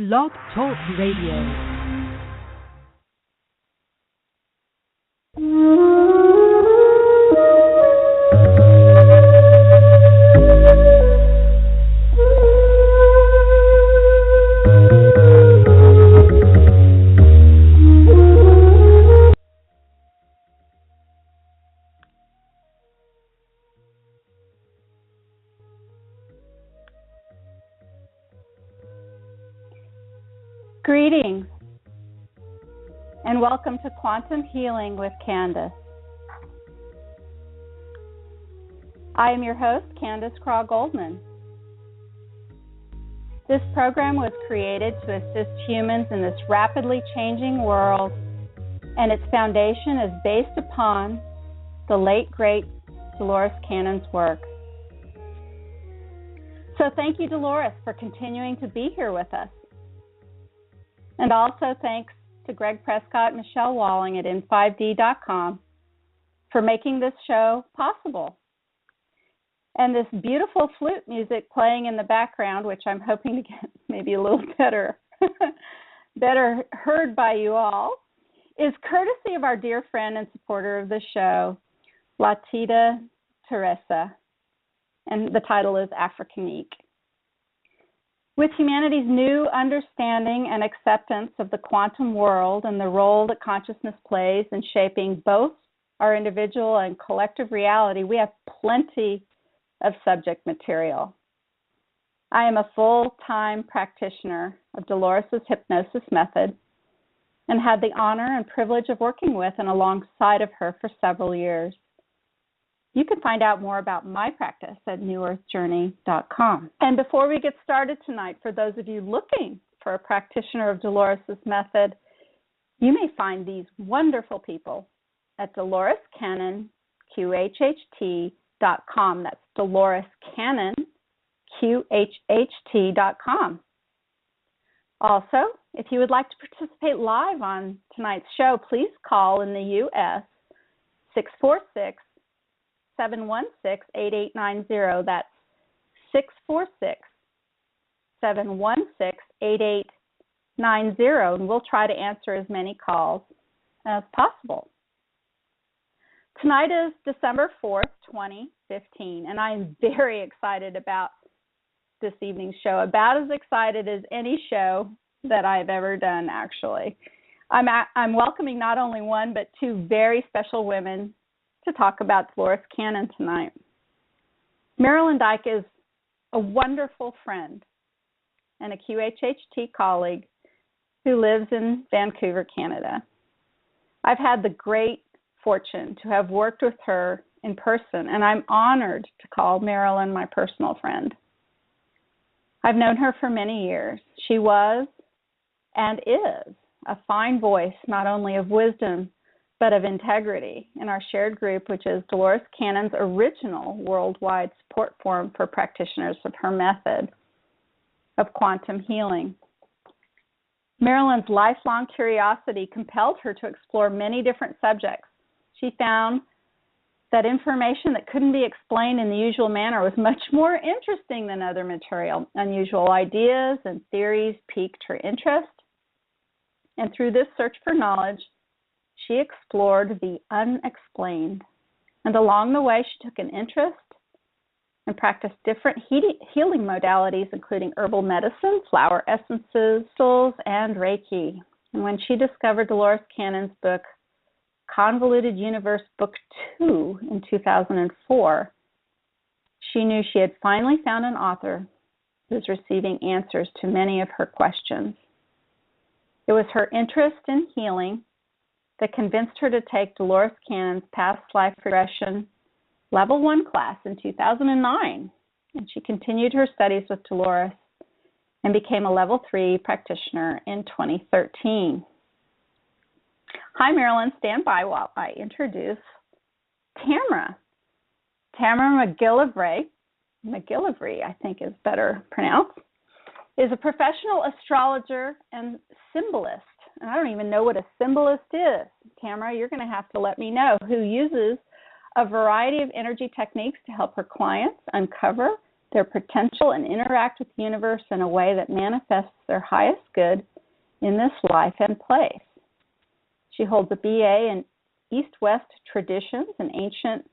Blog Talk Radio. Greetings, and welcome to Quantum Healing with Candace. I am your host, Candace Craw-Goldman. This program was created to assist humans in this rapidly changing world, and its foundation is based upon the late, great Dolores Cannon's work. So thank you, Dolores, for continuing to be here with us. And also thanks to Greg Prescott and Michelle Walling at in5d.com for making this show possible. And this beautiful flute music playing in the background, which I'm hoping to get maybe a little better heard by you all, is courtesy of our dear friend and supporter of the show, Latita Teresa, and the title is Africanique. With humanity's new understanding and acceptance of the quantum world and the role that consciousness plays in shaping both our individual and collective reality, we have plenty of subject material. I am a full-time practitioner of Dolores' hypnosis method and had the honor and privilege of working with and alongside of her for several years. You can find out more about my practice at newearthjourney.com. And before we get started tonight, for those of you looking for a practitioner of Dolores' method, you may find these wonderful people at Dolores Cannon, QHHT.com. That's Dolores Cannon, QHHT.com. Also, if you would like to participate live on tonight's show, please call in the U.S. 646-716-8890. That's 646-716-8890, and we'll try to answer as many calls as possible. Tonight is December 4th, 2015, and I'm very excited about this evening's show, about as excited as any show that I've ever done, actually. I'm welcoming not only one, but two very special women to talk about Dolores Cannon tonight. Marilyn Dyke is a wonderful friend and a QHHT colleague who lives in Vancouver, Canada. I've had the great fortune to have worked with her in person, and I'm honored to call Marilyn my personal friend. I've known her for many years. She was and is a fine voice, not only of wisdom, but of integrity in our shared group, which is Dolores Cannon's original worldwide support forum for practitioners of her method of quantum healing. Marilyn's lifelong curiosity compelled her to explore many different subjects. She found that information that couldn't be explained in the usual manner was much more interesting than other material. Unusual ideas and theories piqued her interest, and through this search for knowledge, she explored the unexplained, and along the way she took an interest and practiced different healing modalities, including herbal medicine, flower essences, crystals, and Reiki. And when she discovered Dolores Cannon's book, Convoluted Universe Book 2 in 2004, she knew she had finally found an author who was receiving answers to many of her questions. It was her interest in healing that convinced her to take Dolores Cannon's Past Life Regression Level 1 class in 2009, and she continued her studies with Dolores and became a Level 3 practitioner in 2013. Hi, Marilyn. Stand by while I introduce Tamira. Tamira McGillivray, I think is better pronounced, is a professional astrologer and symbolist. And I don't even know what a symbolist is. Tamira, you're going to have to let me know, who uses a variety of energy techniques to help her clients uncover their potential and interact with the universe in a way that manifests their highest good in this life and place. She holds a BA in East-West traditions and ancient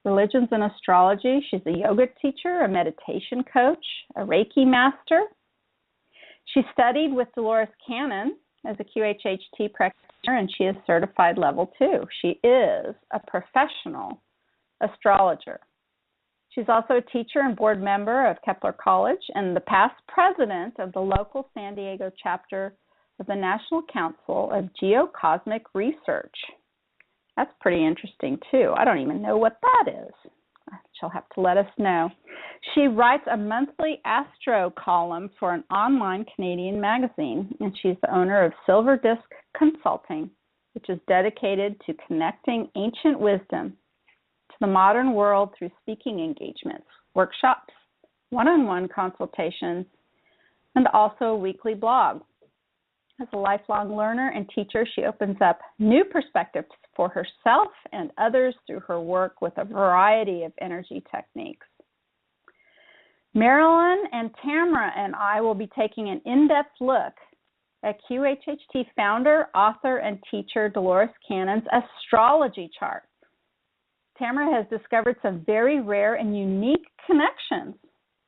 religions and astrology. She's a yoga teacher, a meditation coach, a Reiki master. She studied with Dolores Cannon as a QHHT practitioner, and she is certified level 2. She is a professional astrologer. She's also a teacher and board member of Kepler College and the past president of the local San Diego chapter of the National Council of Geocosmic Research. That's pretty interesting, too. I don't even know what that is. She'll have to let us know. She writes a monthly astro column for an online Canadian magazine, and she's the owner of Silver Disc Consulting, which is dedicated to connecting ancient wisdom to the modern world through speaking engagements, workshops, one-on-one consultations, and also a weekly blog. As a lifelong learner and teacher, she opens up new perspectives for herself and others through her work with a variety of energy techniques. Marilyn and Tamira and I will be taking an in-depth look at QHHT founder, author, and teacher Dolores Cannon's astrology chart. Tamira has discovered some very rare and unique connections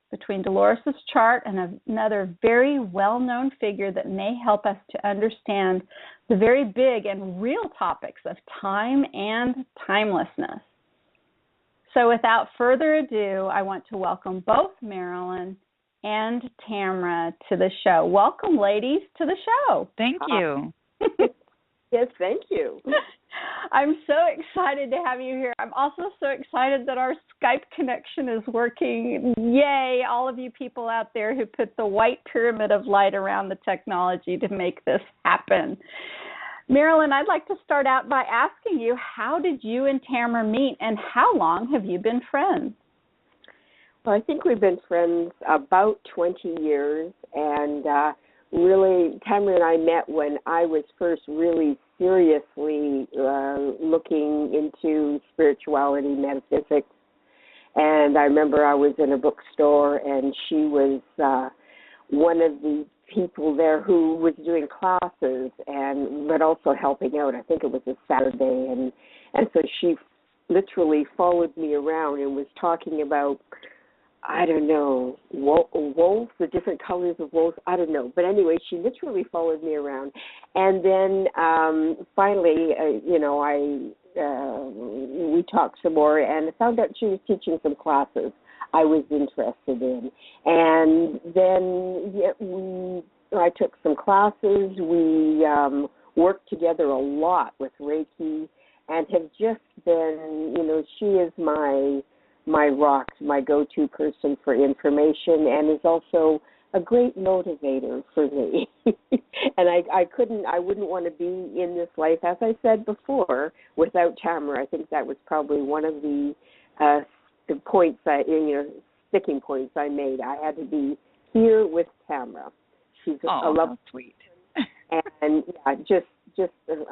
between Dolores' chart and another very well-known figure that may help us to understand the very big and real topics of time and timelessness. So without further ado, I want to welcome both Marilyn and Tamira to the show. Welcome, ladies, to the show. Thank you. Yes, thank you. I'm so excited to have you here. I'm also so excited that our Skype connection is working. Yay, all of you people out there who put the white pyramid of light around the technology to make this happen. Marilyn, I'd like to start out by asking you, how did you and Tamira meet, and how long have you been friends? Well, I think we've been friends about 20 years, and really, Tamira and I met when I was first really seriously looking into spirituality, metaphysics. And I remember I was in a bookstore, and she was one of the people there who was doing classes, but also helping out. I think it was a Saturday, and so she literally followed me around and was talking about, I don't know, wolves, the different colors of wolves, I don't know. But anyway, she literally followed me around. And then finally, we talked some more, and I found out she was teaching some classes I was interested in. And then I took some classes. We worked together a lot with Reiki, and have just been, she is my rock, my go-to person for information, and is also a great motivator for me. And I wouldn't want to be in this life, as I said before, without Tamira. I think that was probably one of the points sticking points I made. I had to be here with Tamira. She's a lovely, sweet. And just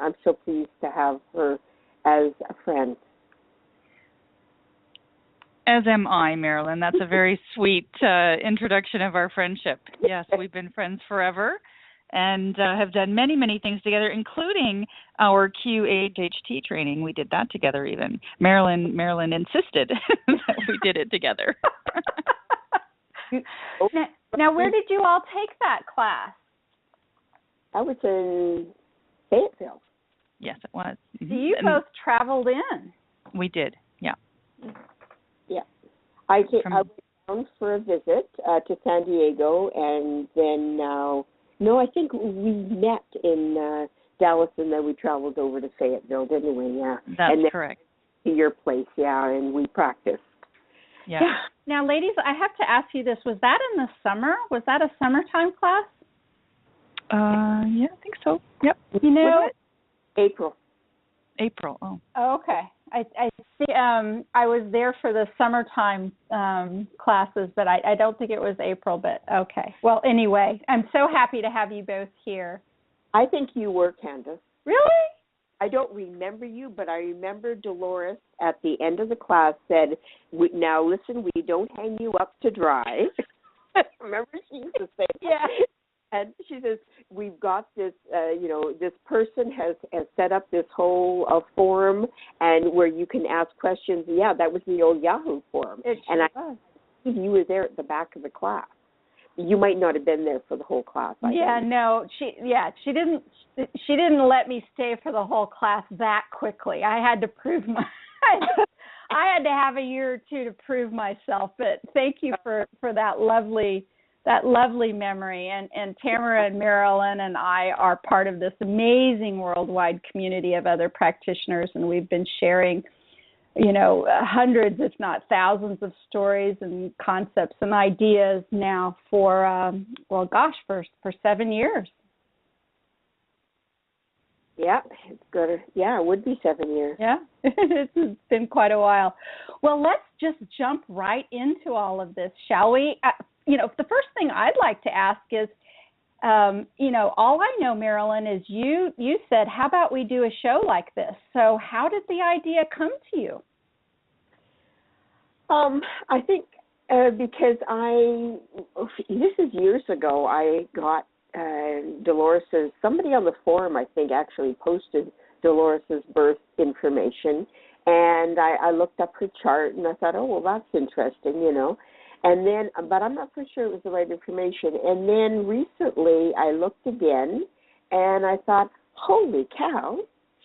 I'm so pleased to have her as a friend. As am I, Marilyn. That's a very sweet introduction of our friendship. Yes, we've been friends forever and have done many, many things together, including our QHHT training. We did that together even. Marilyn insisted that we did it together. Now, where did you all take that class? I was in Fayetteville. Yes, it was. So you both traveled in. We did, yeah. Yeah. I went down for a visit to San Diego, and then, I think we met in Dallas, and then we traveled over to Fayetteville, didn't we? Yeah. That's correct. To your place, yeah, and we practiced. Yeah. Now, ladies, I have to ask you this. Was that in the summer? Was that a summertime class? Yeah, I think so. Yep. April. Oh. Okay. I see. I was there for the summertime classes, but I don't think it was April. But okay. Well, anyway, I'm so happy to have you both here. I think you were, Candace. Really? I don't remember you, but I remember Dolores at the end of the class said, now listen, we don't hang you up to dry. Remember she used to say, yeah. And she says, we've got this, this person has set up this whole forum and where you can ask questions. Yeah, that was the old Yahoo forum. It sure and was. You were there at the back of the class. You might not have been there for the whole class. I think. No, she didn't let me stay for the whole class that quickly. I had to prove I had to have a year or two to prove myself. But thank you for that lovely memory. And Tamira and Marilyn and I are part of this amazing worldwide community of other practitioners, and we've been sharing, hundreds, if not thousands, of stories and concepts and ideas now for 7 years. Yeah, it's good. Yeah, it would be 7 years. Yeah, it's been quite a while. Well, let's just jump right into all of this, shall we? The first thing I'd like to ask is, all I know, Marilyn, is you said, how about we do a show like this? So how did the idea come to you? I think because this is years ago, I got Dolores's, somebody on the forum, I think, actually posted Dolores's birth information, and I looked up her chart, and I thought, oh, well, that's interesting, and then, but I'm not so sure it was the right information, and then recently I looked again, and I thought, holy cow,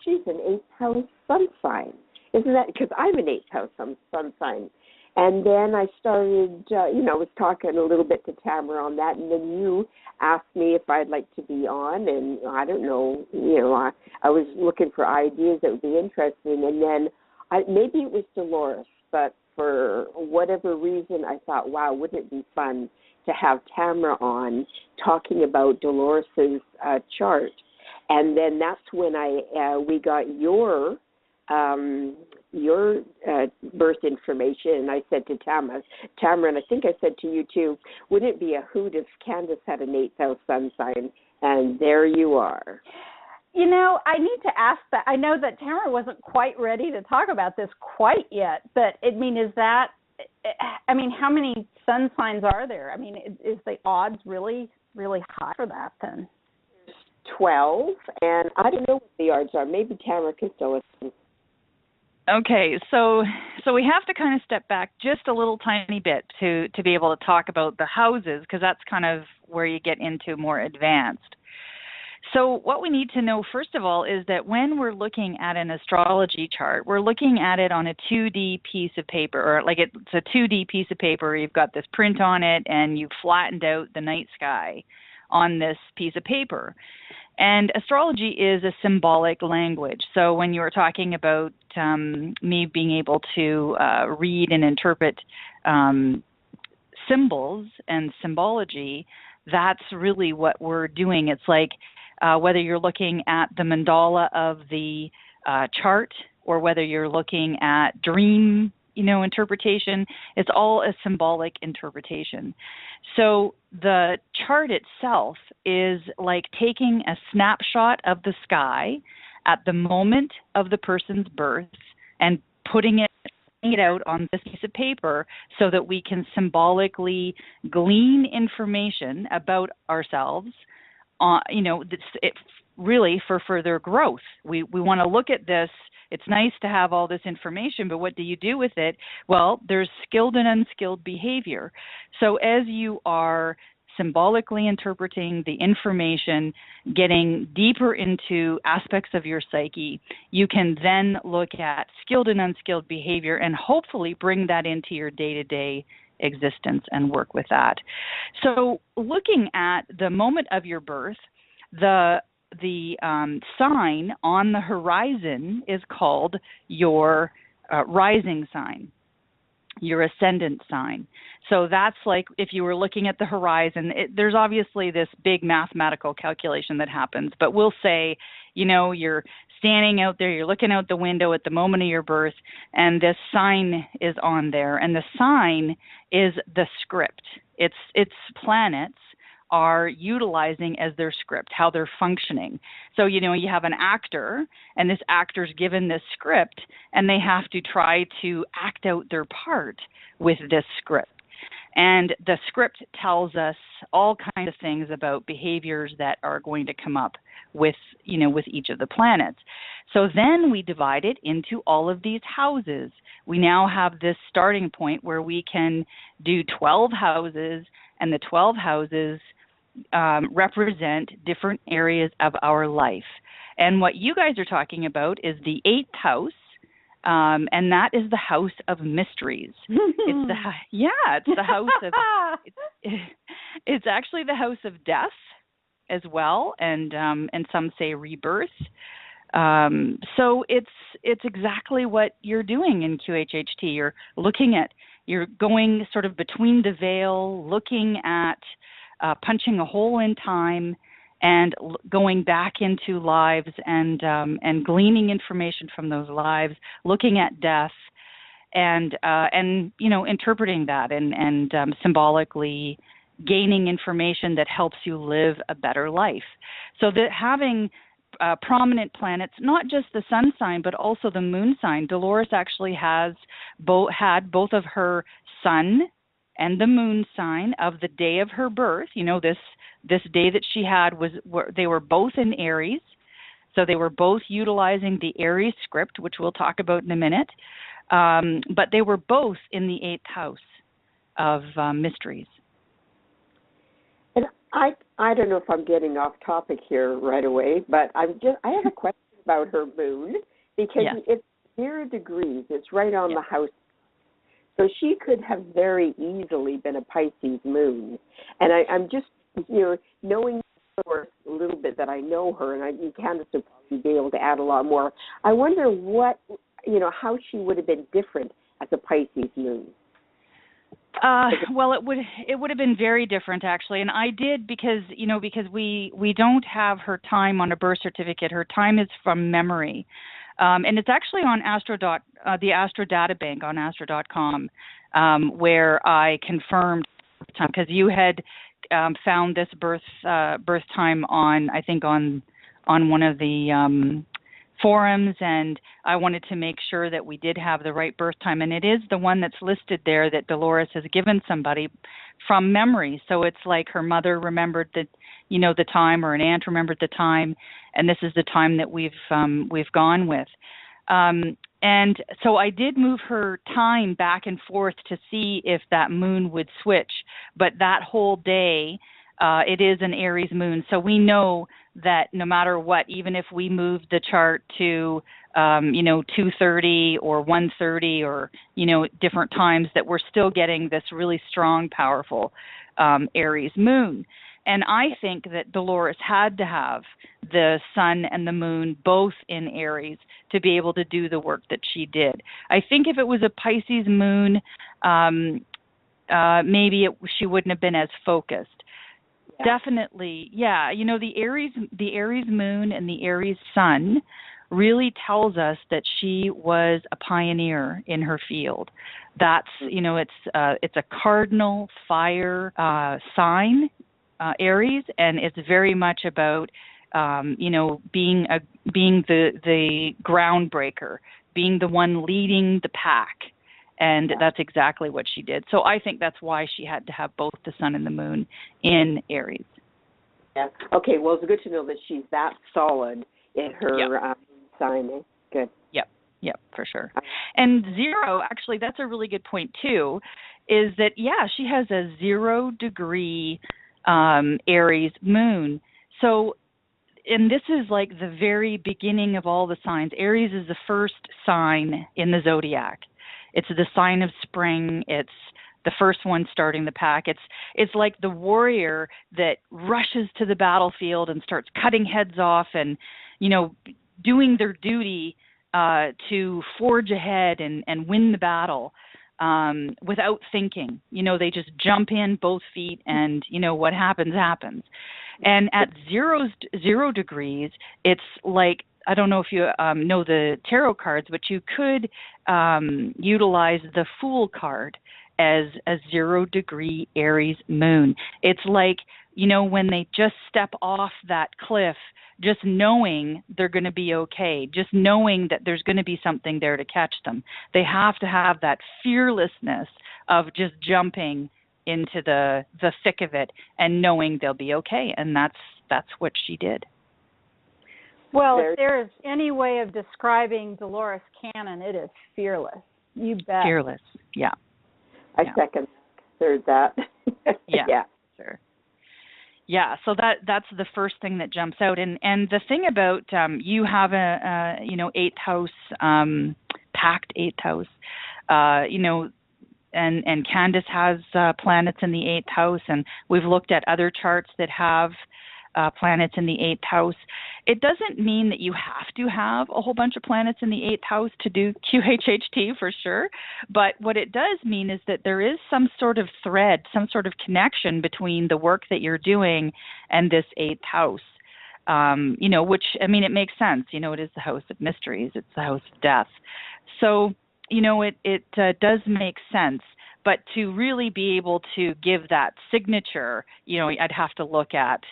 she's an 8th house sun sign. Isn't that, because I'm an 8th house sun sign. And then I started, I was talking a little bit to Tamira on that, and then you asked me if I'd like to be on, and I don't know, I was looking for ideas that would be interesting, and then maybe it was Dolores, but for whatever reason I thought, wow, wouldn't it be fun to have Tamira on talking about Dolores's chart, and then that's when we got your birth information, and I said to Tamira, and I think I said to you too, wouldn't it be a hoot if Candace had an 8th house sun sign? And there you are. I need to ask that. I know that Tamira wasn't quite ready to talk about this quite yet, but how many sun signs are there? Is the odds really, really high for that then? 12, and I don't know what the odds are. Maybe Tamira can tell us. Okay, so we have to kind of step back just a little tiny bit to be able to talk about the houses, because that's kind of where you get into more advanced. So what we need to know, first of all, is that when we're looking at an astrology chart, we're looking at it on a 2D piece of paper, or like it's a 2D piece of paper. You've got this print on it, and you've flattened out the night sky on this piece of paper. And astrology is a symbolic language. So when you were talking about me being able to read and interpret symbols and symbology, that's really what we're doing. It's like whether you're looking at the mandala of the chart or whether you're looking at dream, interpretation, it's all a symbolic interpretation. So the chart itself is like taking a snapshot of the sky at the moment of the person's birth and putting it out on this piece of paper so that we can symbolically glean information about ourselves, really for further growth. We want to look at this. It's nice to have all this information, but what do you do with it? Well, there's skilled and unskilled behavior. So as you are symbolically interpreting the information, getting deeper into aspects of your psyche, you can then look at skilled and unskilled behavior and hopefully bring that into your day-to-day existence and work with that. So looking at the moment of your birth, the sign on the horizon is called your rising sign, your ascendant sign. So that's like if you were looking at the horizon, there's obviously this big mathematical calculation that happens, but we'll say, you're standing out there, you're looking out the window at the moment of your birth, and this sign is on there, and the sign is the script. It's planets are utilizing as their script, how they're functioning. So, you have an actor, and this actor's given this script, and they have to try to act out their part with this script. And the script tells us all kinds of things about behaviors that are going to come up with each of the planets. So then we divide it into all of these houses. We now have this starting point where we can do 12 houses, and the 12 houses represent different areas of our life. And what you guys are talking about is the 8th house, and that is the house of mysteries. It's the house of it's actually the house of death as well, and some say rebirth. So it's exactly what you're doing in QHHT. You're going sort of between the veil, looking at punching a hole in time and going back into lives and gleaning information from those lives, looking at death and interpreting that and symbolically gaining information that helps you live a better life. So that having prominent planets, not just the sun sign, but also the moon sign. Dolores actually had both of her sun and the moon sign of the day of her birth. This day that she had they were both in Aries. So they were both utilizing the Aries script, which we'll talk about in a minute. But they were both in the 8th house of mysteries. And I don't know if I'm getting off topic here right away, but I have a question about her moon, because it's 0 degrees. It's right on the house. So she could have very easily been a Pisces moon. And I'm just, knowing her a little bit that I know her, and Candace would probably be able to add a lot more. I wonder how she would have been different as a Pisces moon. Well, it would have been very different, actually, and I did because we don't have her time on a birth certificate. Her time is from memory, and it's actually on the Astro Data Bank on astro.com, where I confirmed time, because you had found this birth time on one of the forums, and I wanted to make sure that we did have the right birth time, and it is the one that's listed there that Dolores has given somebody from memory. So it's like her mother remembered the time, or an aunt remembered the time, and this is the time that we've gone with. And so I did move her time back and forth to see if that moon would switch, but that whole day it is an Aries moon, so we know that no matter what, even if we move the chart to 2:30 or 1:30 or different times, that we're still getting this really strong, powerful Aries moon. And I think that Dolores had to have the sun and the moon both in Aries to be able to do the work that she did. I think if it was a Pisces moon, maybe she wouldn't have been as focused. Definitely, yeah. The Aries moon and the Aries sun really tells us that she was a pioneer in her field. That's it's a cardinal fire sign, Aries, and it's very much about being the groundbreaker, being the one leading the pack. And that's exactly what she did. So I think that's why she had to have both the sun and the moon in Aries. Yeah. Okay. Well, it's good to know that she's that solid in her sign. Good. Yep, for sure. And 0, actually, that's a really good point too, is that, she has a 0 degree Aries moon. So, and this is like the very beginning of all the signs. Aries is the first sign in the zodiac. It's the sign of spring. It's the first one starting the pack. It's like the warrior that rushes to the battlefield and starts cutting heads off and, doing their duty to forge ahead and win the battle without thinking. They just jump in both feet and, what happens, happens. And at 0 degrees, it's like, I don't know if you know the tarot cards, but you could utilize the Fool card. as a 0-degree Aries moon. It's like, when they just step off that cliff, just knowing they're going to be okay, just knowing that there's going to be something there to catch them. They have to have that fearlessness of just jumping into the thick of it and knowing they'll be okay. And that's what she did. Well, if there is any way of describing Dolores Cannon, it is fearless. You bet. Fearless, yeah. I second, third that. Yeah. Sure. Yeah, so that's the first thing that jumps out, and the thing about you have a 8th house, packed 8th house, and Candace has planets in the 8th house, and we've looked at other charts that have planets in the 8th house. It doesn't mean that you have to have a whole bunch of planets in the 8th house to do QHHT for sure, but what it does mean is that there is some sort of thread, some sort of connection between the work that you're doing and this 8th house. Which, it makes sense. It is the house of mysteries. It's the house of death. So, it does make sense. But to really be able to give that signature, I'd have to look at,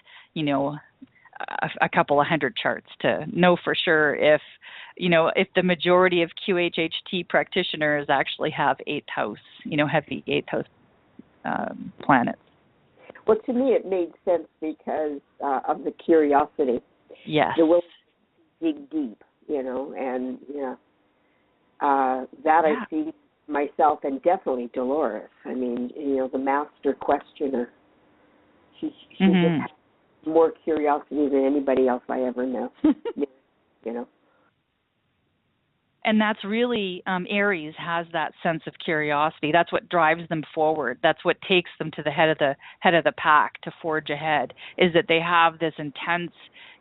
a couple of 100 charts to know for sure if the majority of QHHT practitioners actually have 8th house, heavy 8th house planets. Well, to me, it made sense because of the curiosity. Yes. The will to dig deep, and that I see myself, and definitely Dolores. The master questioner. She just has more curiosity than anybody else I ever know. And that's really, Aries has that sense of curiosity. That's what drives them forward. That's what takes them to the head of the pack to forge ahead, is that they have this intense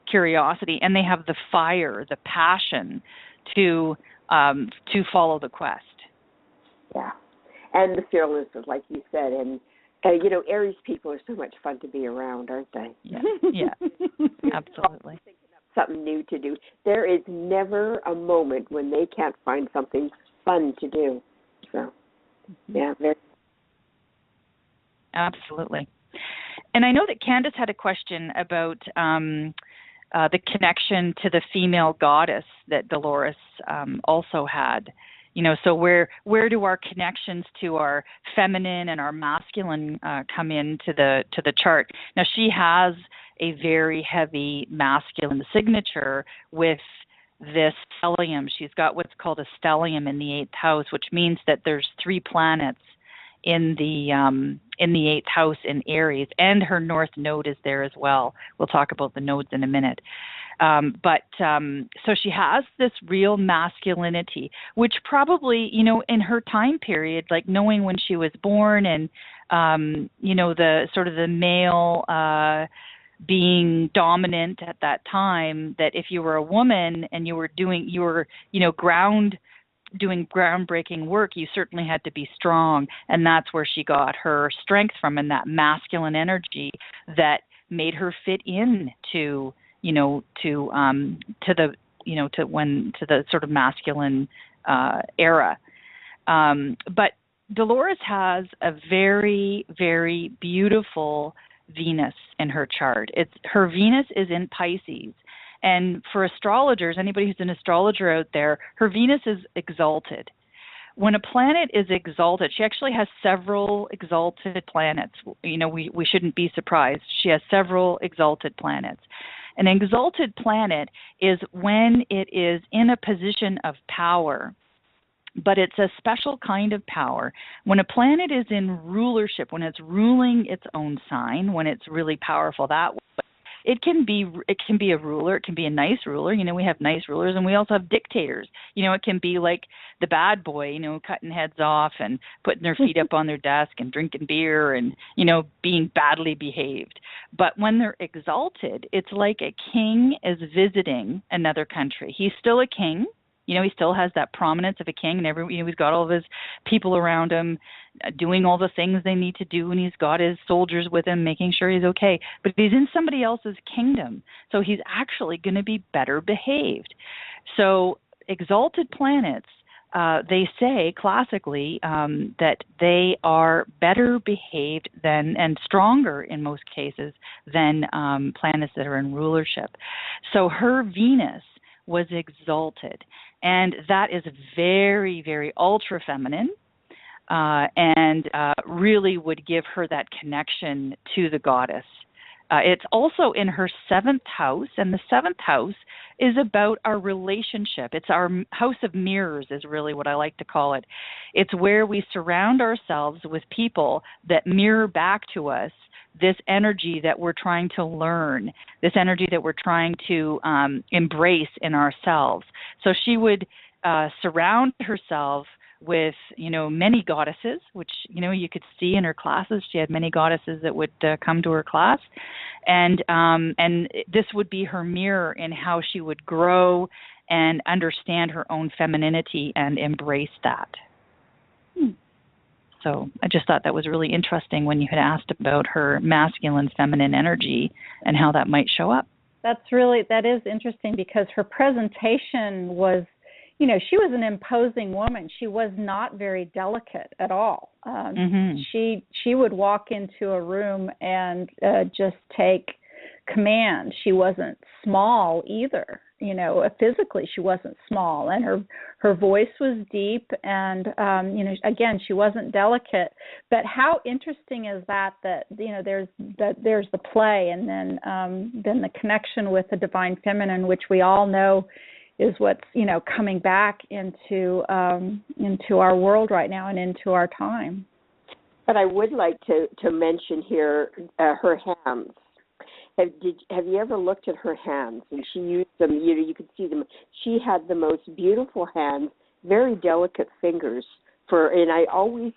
curiosity and they have the fire, the passion to follow the quest. Yeah. And the fearlessness, like you said, and Aries people are so much fun to be around, aren't they? Yeah, absolutely. Something new to do. There is never a moment when they can't find something fun to do. So, very. Absolutely. And I know that Candace had a question about the connection to the female goddess that Dolores also had. So where do our connections to our feminine and our masculine come into the chart? Now, she has a very heavy masculine signature with this stellium. She's got what's called a stellium in the 8th house, which means that there's 3 planets in the 8th house in Aries, and her north node is there as well. We'll talk about the nodes in a minute. So she has this real masculinity, which probably, in her time period, like knowing when she was born and, the sort of the male being dominant at that time, that if you were a woman and you were doing groundbreaking work, you certainly had to be strong. And that's where she got her strength from, and that masculine energy that made her fit in to the sort of masculine era. But Dolores has a very, very beautiful Venus in her chart. Her Venus is in Pisces. And for astrologers, anybody who's an astrologer out there, her Venus is exalted. When a planet is exalted, she actually has several exalted planets. We shouldn't be surprised. She has several exalted planets. An exalted planet is when it is in a position of power, but it's a special kind of power. When a planet is in rulership, when it's ruling its own sign, when it's really powerful that way, it can be a ruler. It can be a nice ruler. We have nice rulers, and we also have dictators. It can be like the bad boy, cutting heads off and putting their feet up on their desk and drinking beer and, being badly behaved. But when they're exalted, it's like a king is visiting another country. He's still a king. He still has that prominence of a king, and he's got all of his people around him doing all the things they need to do, and he's got his soldiers with him making sure he's okay. But he's in somebody else's kingdom, so he's actually going to be better behaved. So exalted planets they say classically that they are better behaved than, and stronger in most cases, than planets that are in rulership. So her Venus was exalted, and that is very, very ultra feminine, and really would give her that connection to the goddess. It's also in her 7th house, and the 7th house is about our relationship. It's our house of mirrors is really what I like to call it. It's where we surround ourselves with people that mirror back to us this energy that we're trying to learn, this energy that we're trying to embrace in ourselves. So she would surround herself with, many goddesses, which, you could see in her classes. She had many goddesses that would come to her class. And this would be her mirror in how she would grow and understand her own femininity and embrace that. So I just thought that was really interesting when you had asked about her masculine, feminine energy and how that might show up. That is interesting, because her presentation was, she was an imposing woman. She was not very delicate at all. She would walk into a room and just take command. She wasn't small either. Physically she wasn't small, and her voice was deep, and again, she wasn't delicate. But how interesting is that there's the play, and then the connection with the divine feminine, which we all know is what's coming back into our world right now and into our time. But I would like to mention here her hands. Have you ever looked at her hands? And she used them. You could see them. She had the most beautiful hands, very delicate fingers. They always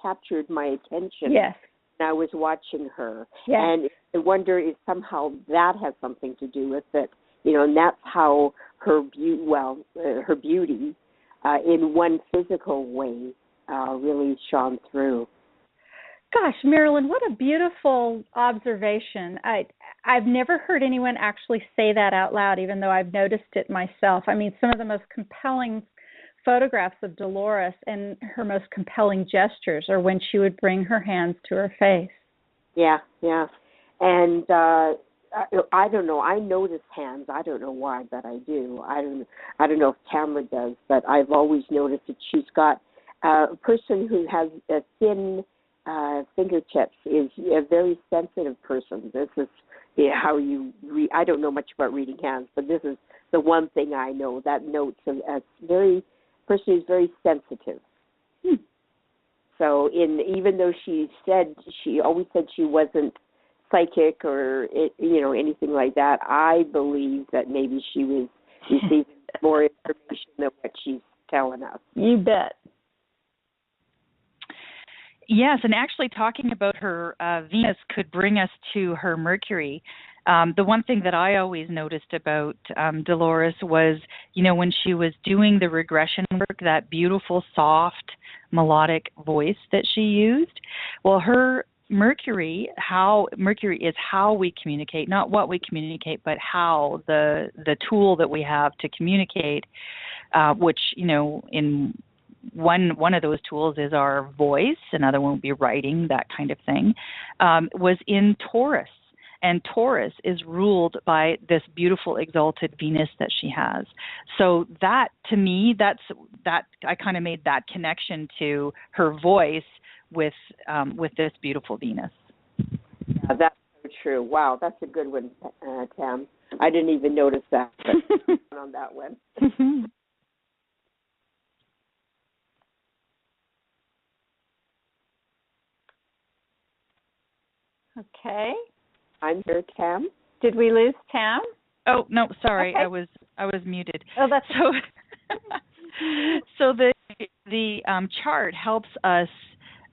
captured my attention. Yes. When I was watching her. Yes. And I wonder if somehow that has something to do with it. And that's how her beauty, in one physical way, really shone through. Gosh, Marilyn, what a beautiful observation. I've never heard anyone actually say that out loud, even though I've noticed it myself. I mean, some of the most compelling photographs of Dolores and her most compelling gestures are when she would bring her hands to her face. Yeah. And I don't know. I notice hands. I don't know why, but I do. I don't know if Tamira does, but I've always noticed that she's got a person who has a thin fingertips is a very sensitive person. This is how you read. I don't know much about reading hands, but this is the one thing I know that notes a person who's very sensitive. So even though she always said she wasn't psychic or anything like that, I believe that maybe she was receiving more information than what she's telling us. You bet. Yes, and actually talking about her Venus could bring us to her Mercury. The one thing that I always noticed about Dolores was, when she was doing the regression work, that beautiful, soft, melodic voice that she used. Well, her Mercury is how we communicate, not what we communicate, but how, the tool that we have to communicate, which, in one of those tools is our voice, another one would be writing, that kind of thing, was in Taurus. And Taurus is ruled by this beautiful exalted Venus that she has. So that, to me, I kind of made that connection to her voice with this beautiful Venus. Yeah, that's so true. Wow, that's a good one, Tam. I didn't even notice that, but on that one. Okay. I'm here, Tam. Did we lose Tam? Oh no, sorry, okay. I was muted. Oh, that's so the chart helps us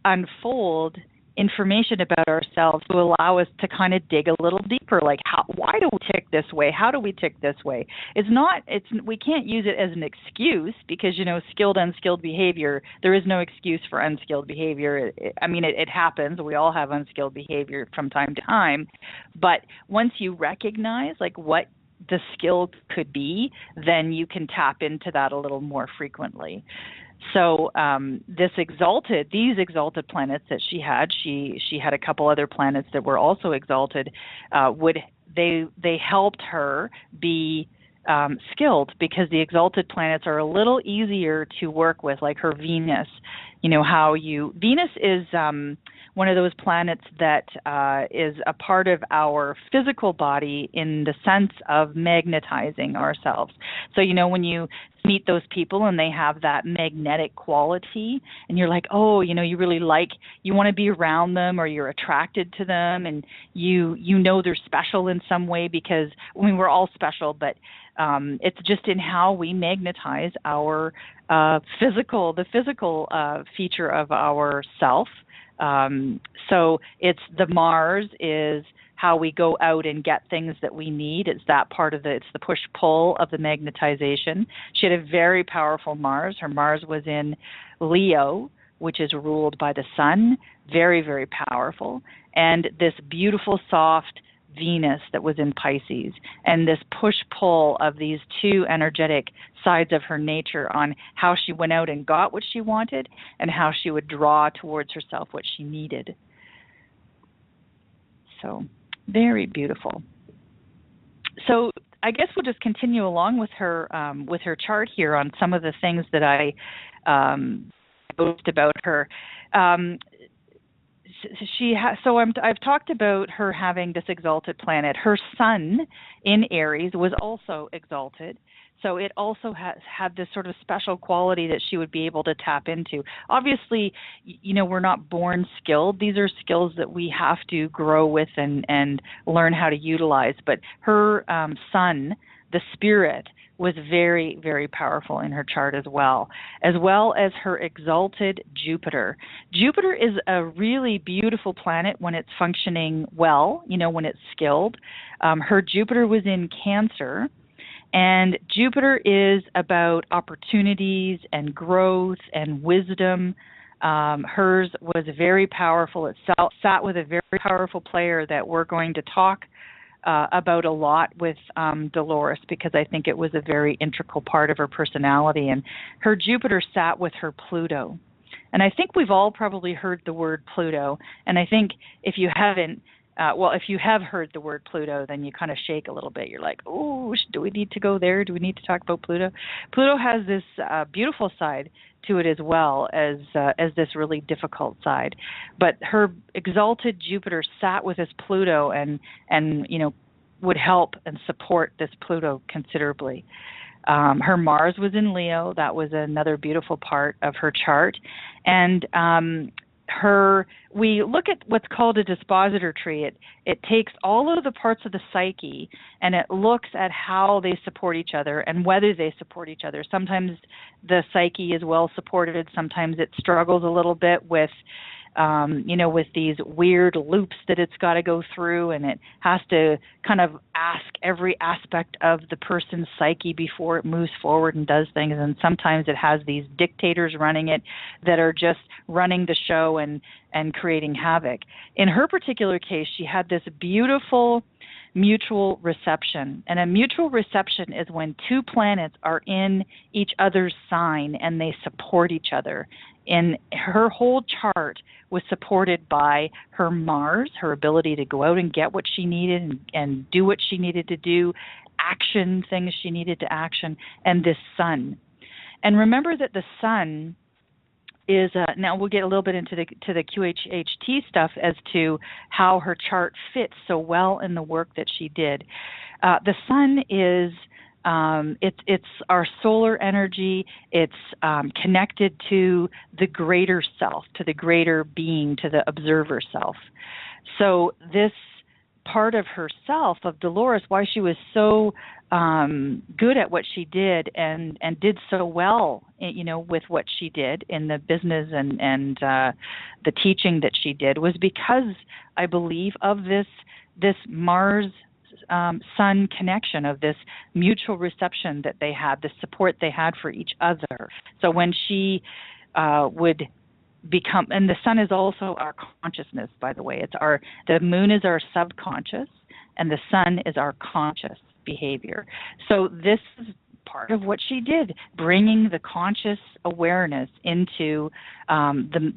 unfold information about ourselves to allow us to kind of dig a little deeper, like why do we tick this way? How do we tick this way? We can't use it as an excuse, because skilled, unskilled behavior, there is no excuse for unskilled behavior. It happens. We all have unskilled behavior from time to time, but once you recognize like what the skill could be, then you can tap into that a little more frequently. So these exalted planets that she had a couple other planets that were also exalted, they helped her be skilled, because the exalted planets are a little easier to work with, like her Venus. Venus is one of those planets that is a part of our physical body in the sense of magnetizing ourselves. So, when you meet those people and they have that magnetic quality, and you're like, oh, you really you want to be around them, or you're attracted to them, and you they're special in some way, because, we're all special, but it's just in how we magnetize our physical feature of our self. So it's the Mars is how we go out and get things that we need. It's that part of it's the push-pull of the magnetization. She had a very powerful Mars. Her Mars was in Leo, which is ruled by the sun. Very, very powerful. And this beautiful, soft Venus that was in Pisces, and this push-pull of these two energetic sides of her nature on how she went out and got what she wanted, and how she would draw towards herself what she needed. So, very beautiful. So, I guess we'll just continue along with her chart here on some of the things that I posted about her. I've talked about her having this exalted planet. Her sun in Aries was also exalted, so it also had this sort of special quality that she would be able to tap into. Obviously, we're not born skilled. These are skills that we have to grow with and learn how to utilize. But her sun, the spirit, was very, very powerful in her chart as well as her exalted Jupiter. Jupiter is a really beautiful planet when it's functioning well, when it's skilled. Her Jupiter was in Cancer, and Jupiter is about opportunities and growth and wisdom. Hers was very powerful. It sat with a very powerful player that we're going to talk about a lot with Dolores, because I think it was a very integral part of her personality. And her Jupiter sat with her Pluto. And I think we've all probably heard the word Pluto. And I think if you haven't, if you have heard the word Pluto, then you kind of shake a little bit. You're like, oh, do we need to go there? Do we need to talk about Pluto? Pluto has this beautiful side to it as well as this really difficult side. But her exalted Jupiter sat with this Pluto and would help and support this Pluto considerably. Her Mars was in Leo. That was another beautiful part of her chart. And we look at what's called a dispositor tree. It takes all of the parts of the psyche and it looks at how they support each other and whether they support each other. Sometimes the psyche is well supported. Sometimes it struggles a little bit with with these weird loops that it's got to go through, and it has to kind of ask every aspect of the person's psyche before it moves forward and does things. And sometimes it has these dictators running it that are just running the show and creating havoc. In her particular case, she had this beautiful mutual reception. And a mutual reception is when two planets are in each other's sign and they support each other. And her whole chart was supported by her Mars, her ability to go out and get what she needed and do what she needed to do, action things she needed to action, and this sun. And remember that the sun is, now we'll get a little bit into the QHHT stuff as to how her chart fits so well in the work that she did. The sun is, it's our solar energy. It's connected to the greater self, to the greater being, to the observer self. So this part of herself, of Dolores, why she was so good at what she did and did so well, with what she did in the business and the teaching that she did, was because, I believe, of this Mars Sun connection, of this mutual reception that they had, the support they had for each other. So when she would become, and the sun is also our consciousness, by the way. The moon is our subconscious, and the sun is our conscious. behavior. So this is part of what she did, bringing the conscious awareness into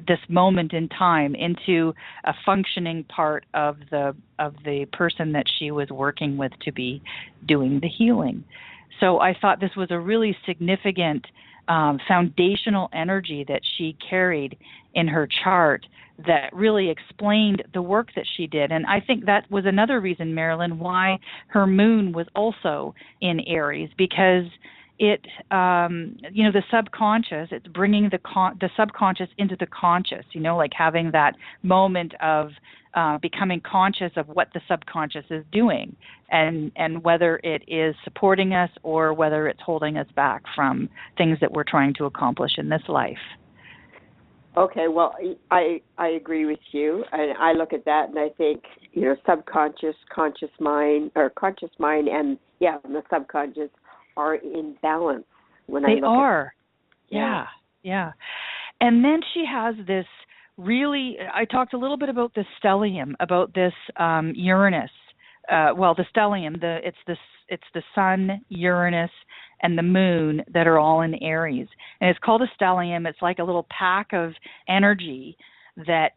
this moment in time, into a functioning part of the person that she was working with to be doing the healing. So I thought this was a really significant foundational energy that she carried in her chart that really explained the work that she did. And I think that was another reason, Marilyn, why her moon was also in Aries, because it, the subconscious, it's bringing the subconscious into the conscious, like having that moment of becoming conscious of what the subconscious is doing, and whether it is supporting us or whether it's holding us back from things that we're trying to accomplish in this life. Okay, well, I agree with you, and I look at that and I think, subconscious, conscious mind, and the subconscious are in balance when I look at it. They are. Yeah. And then she has this really, I talked a little bit about the stellium, about this Uranus. The stellium, it's the sun, Uranus, and the moon that are all in Aries. And it's called a stellium. It's like a little pack of energy that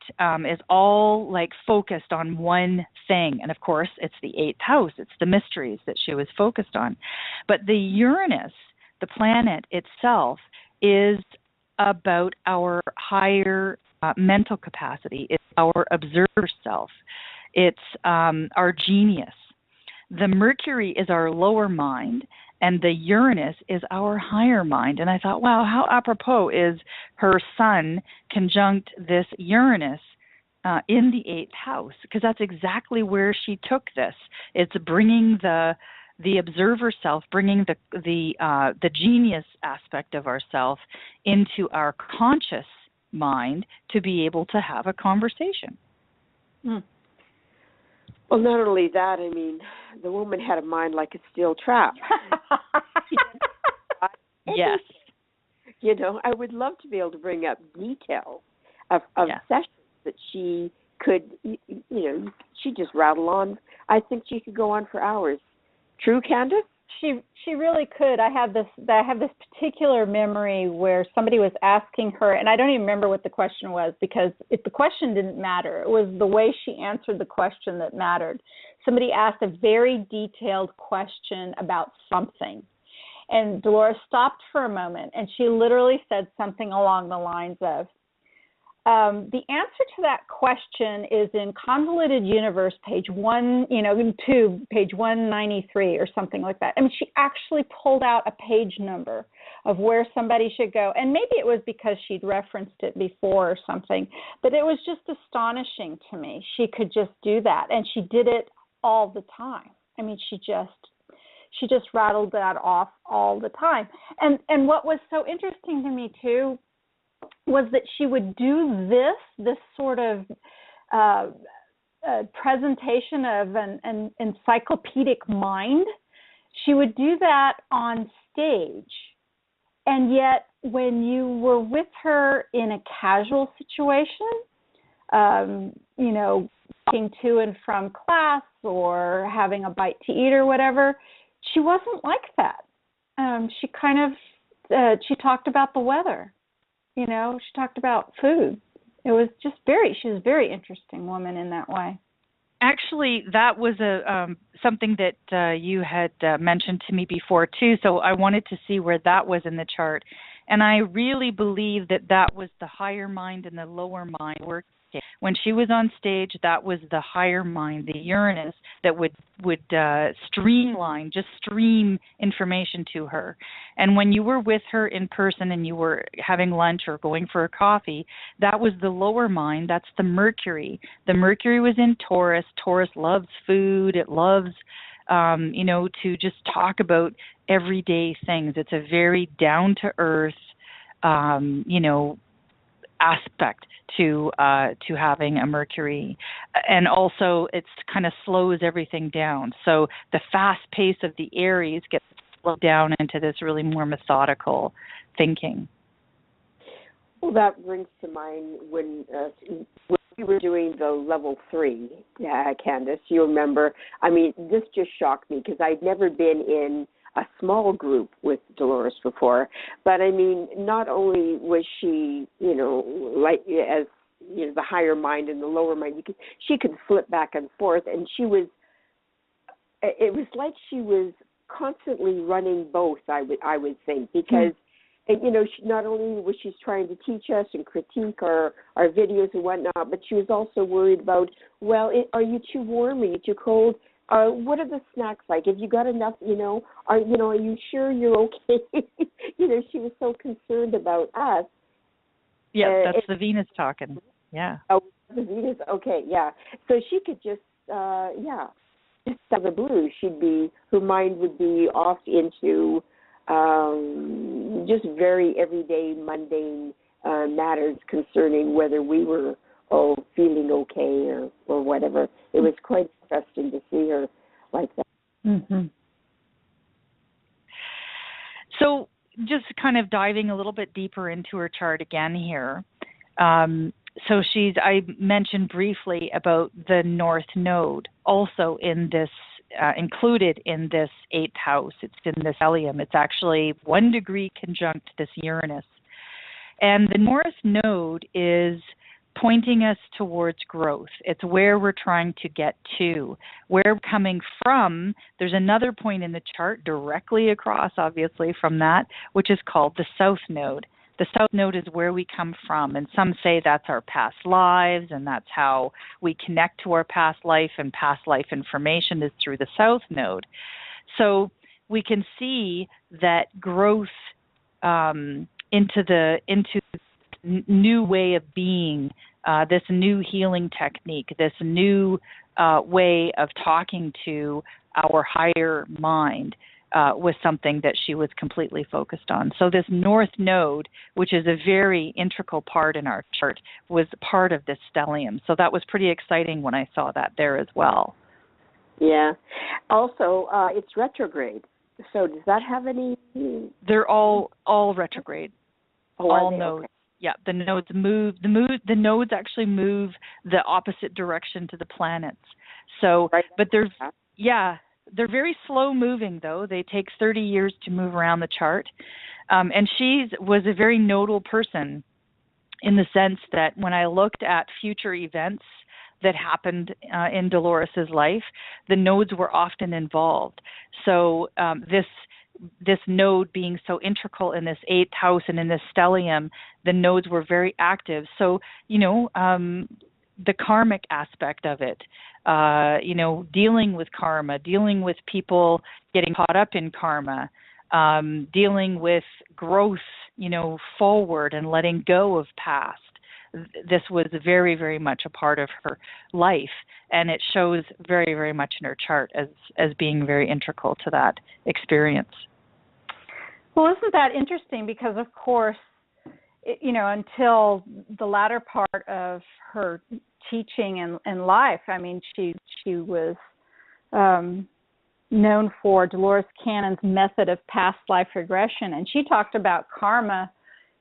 is all like focused on one thing. And of course, it's the 8th house. It's the mysteries that she was focused on. But the Uranus, the planet itself, is about our higher mental capacity. It's our observer self. It's our genius. The Mercury is our lower mind, and the Uranus is our higher mind. And I thought, wow, how apropos is her sun conjunct this Uranus in the 8th house, because that's exactly where she took this. It's bringing the observer self, bringing the genius aspect of ourself into our conscious mind to be able to have a conversation. Well, not only that, I mean, the woman had a mind like a steel trap. Yes. I would love to be able to bring up details of sessions that she could, she just rattle on. I think she could go on for hours. True, Candace? She really could. I have this particular memory where somebody was asking her, and I don't even remember what the question was, because the question didn't matter. It was the way she answered the question that mattered. Somebody asked a very detailed question about something, and Dolores stopped for a moment, and she literally said something along the lines of, the answer to that question is in Convoluted Universe, page 193 or something like that. I mean, she actually pulled out a page number of where somebody should go. And maybe it was because she'd referenced it before or something, but it was just astonishing to me. She could just do that, and she did it all the time. I mean, she just rattled that off all the time. And what was so interesting to me, too, was that she would do this sort of presentation of an encyclopedic mind. She would do that on stage. And yet, when you were with her in a casual situation, walking to and from class or having a bite to eat or whatever, she wasn't like that. She she talked about the weather. She talked about food. It was just she was a very interesting woman in that way. Actually, that was something that you had mentioned to me before, too, so I wanted to see where that was in the chart. And I really believe that was the higher mind and the lower mind working. When she was on stage, that was the higher mind, the Uranus, that would stream information to her. And when you were with her in person and you were having lunch or going for a coffee, that was the lower mind. That's the Mercury. The Mercury was in Taurus. Taurus loves food. It loves, to just talk about everyday things. It's a very down-to-earth, aspect to having a Mercury, and also it's kind of slows everything down. So the fast pace of the Aries gets slowed down into this really more methodical thinking. Well, that brings to mind when we were doing the level 3, Candace, you remember, I mean, this just shocked me because I'd never been in a small group with Dolores before. But I mean, not only was she, you know, like as you know, the higher mind and the lower mind, she could flip back and forth, and it was like she was constantly running both, I would think, because you know, not only was she trying to teach us and critique our videos and whatnot, but she was also worried about, well, are you too warm? Are you too cold? What are the snacks like? Have you got enough? You know, are you sure you're okay? You know, she was so concerned about us. Yeah, that's the Venus talking. Yeah. Oh, the Venus. Okay, yeah. So she could just, just out of the blue, her mind would be off into just very everyday, mundane matters concerning whether we were feeling okay or whatever. It was quite interesting to see her like that. Mm-hmm. So just kind of diving a little bit deeper into her chart again here. So I mentioned briefly about the North Node, also in this, included in this 8th house. It's in this stellium. It's actually 1 degree conjunct this Uranus. And the North Node is pointing us towards growth. It's where we're trying to get to. Where we're coming from, there's another point in the chart directly across, obviously, from that, which is called the South Node. The South Node is where we come from, and some say that's our past lives, and that's how we connect to our past life, and past life information is through the South Node. So we can see that growth into new way of being, this new healing technique, this new way of talking to our higher mind was something that she was completely focused on. So this North Node, which is a very integral part in our chart, was part of this stellium. So that was pretty exciting when I saw that there as well. Yeah. Also, it's retrograde. So does that have any? They're all retrograde. All nodes. Okay. Yeah, the nodes move. The nodes actually move the opposite direction to the planets. So, right. But they're very slow moving though. They take 30 years to move around the chart. And she was a very nodal person in the sense that when I looked at future events that happened in Dolores's life, the nodes were often involved. So this node being so integral in this 8th house and in this stellium, the nodes were very active. So, the karmic aspect of it, dealing with karma, dealing with people getting caught up in karma, dealing with growth, forward and letting go of past. This was very, very much a part of her life, and it shows very, very much in her chart as being very integral to that experience. Well, isn't that interesting? Because, of course, until the latter part of her teaching and life, I mean, she was known for Dolores Cannon's method of past life regression, and she talked about karma,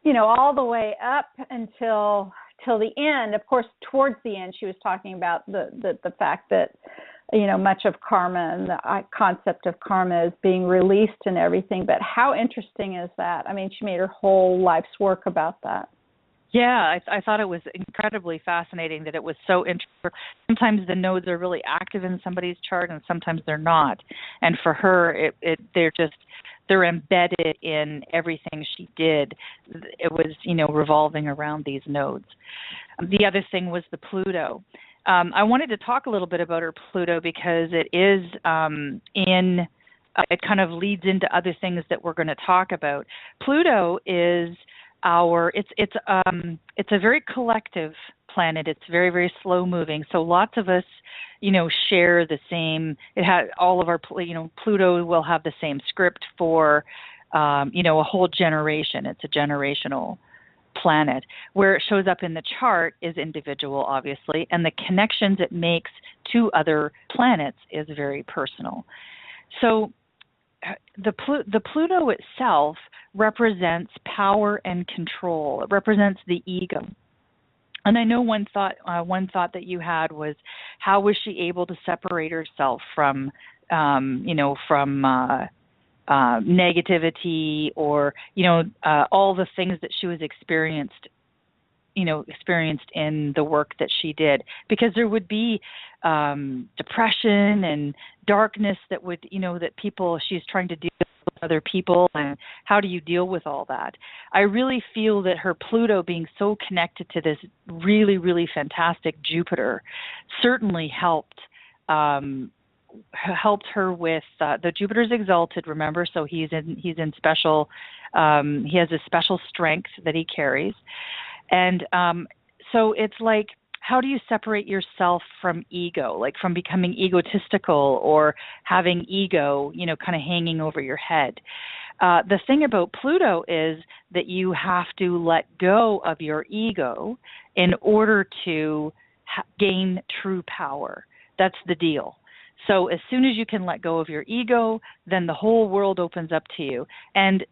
all the way up until the end. Of course, towards the end, she was talking about the fact that much of karma and the concept of karma is being released and everything. But how interesting is that? I mean, she made her whole life's work about that. Yeah, I thought it was incredibly fascinating that it was so interesting. Sometimes the nodes are really active in somebody's chart, and sometimes they're not. And for her, they're embedded in everything she did. It was, revolving around these nodes. The other thing was the Pluto. I wanted to talk a little bit about her Pluto because it is it kind of leads into other things that we're going to talk about. Pluto is it's a very collective planet. It's very, very slow moving. So lots of us, share the same. It has all of our, Pluto will have the same script for, a whole generation. It's a generational planet. Where it shows up in the chart is individual, obviously, and the connections it makes to other planets is very personal. So the Pluto itself represents power and control. It represents the ego. And I know one thought that you had was, how was she able to separate herself from, negativity, or all the things that she was experienced in the work that she did, because there would be depression and darkness that would, that she's trying to deal with other people, and how do you deal with all that? I really feel that her Pluto being so connected to this really, really fantastic Jupiter certainly helped her with the Jupiter's exalted, remember, so he's in special, he has a special strength that he carries. And so it's like, how do you separate yourself from ego, like from becoming egotistical or having ego, kind of hanging over your head? The thing about Pluto is that you have to let go of your ego in order to gain true power. That's the deal. So as soon as you can let go of your ego, then the whole world opens up to you. And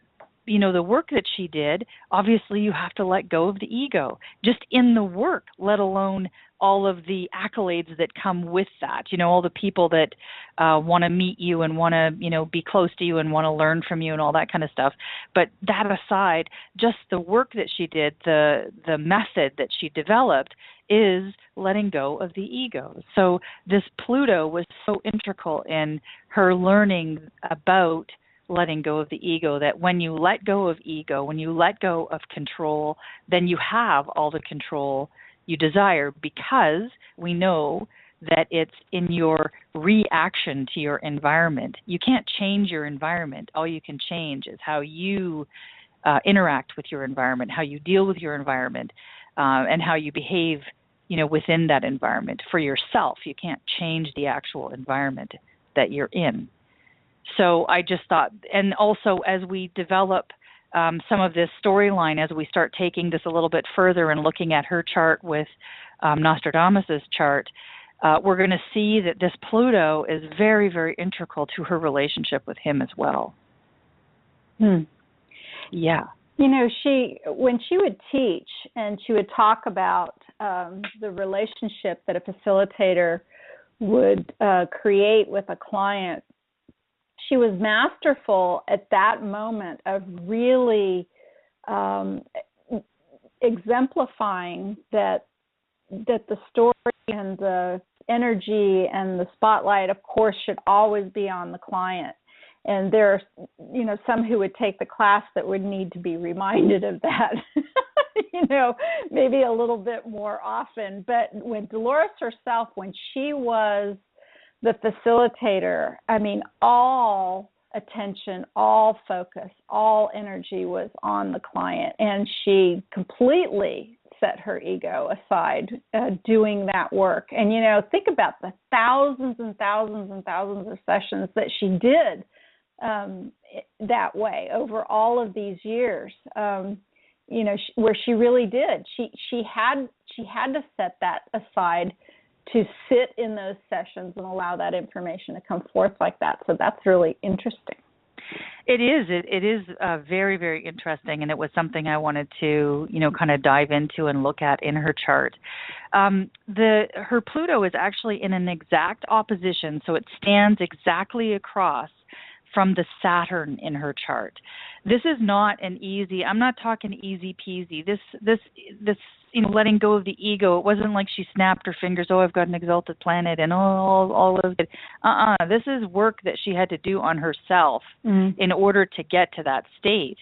the work that she did, obviously you have to let go of the ego, just in the work, let alone all of the accolades that come with that, all the people that want to meet you and want to, be close to you and want to learn from you and all that kind of stuff. But that aside, just the work that she did, the method that she developed is letting go of the ego. So this Pluto was so integral in her learning about letting go of the ego, that when you let go of ego, when you let go of control, then you have all the control you desire, because we know that it's in your reaction to your environment. You can't change your environment. All you can change is how you interact with your environment, how you deal with your environment, and how you behave, within that environment for yourself. You can't change the actual environment that you're in. So I just thought, and also as we develop some of this storyline, as we start taking this a little bit further and looking at her chart with Nostradamus's chart, we're going to see that this Pluto is very, very integral to her relationship with him as well. Yeah. When she would teach and she would talk about the relationship that a facilitator would create with a client, she was masterful at that moment of really exemplifying that the story and the energy and the spotlight, of course, should always be on the client. And there are, some who would take the class that would need to be reminded of that, maybe a little bit more often. But when Dolores herself, when she was the facilitator, all attention, all focus, all energy was on the client, and she completely set her ego aside doing that work. And, think about the thousands and thousands and thousands of sessions that she did that way over all of these years, where she really did. She had to set that aside to sit in those sessions and allow that information to come forth like that. So that's really interesting. It is. It is very, very interesting, and it was something I wanted to, kind of dive into and look at in her chart. Her Pluto is actually in an exact opposition, so it stands exactly across from the Saturn in her chart. This is not an easy, I'm not talking easy peasy. This letting go of the ego, it wasn't like she snapped her fingers, oh, I've got an exalted planet and all of it. This is work that she had to do on herself in order to get to that state.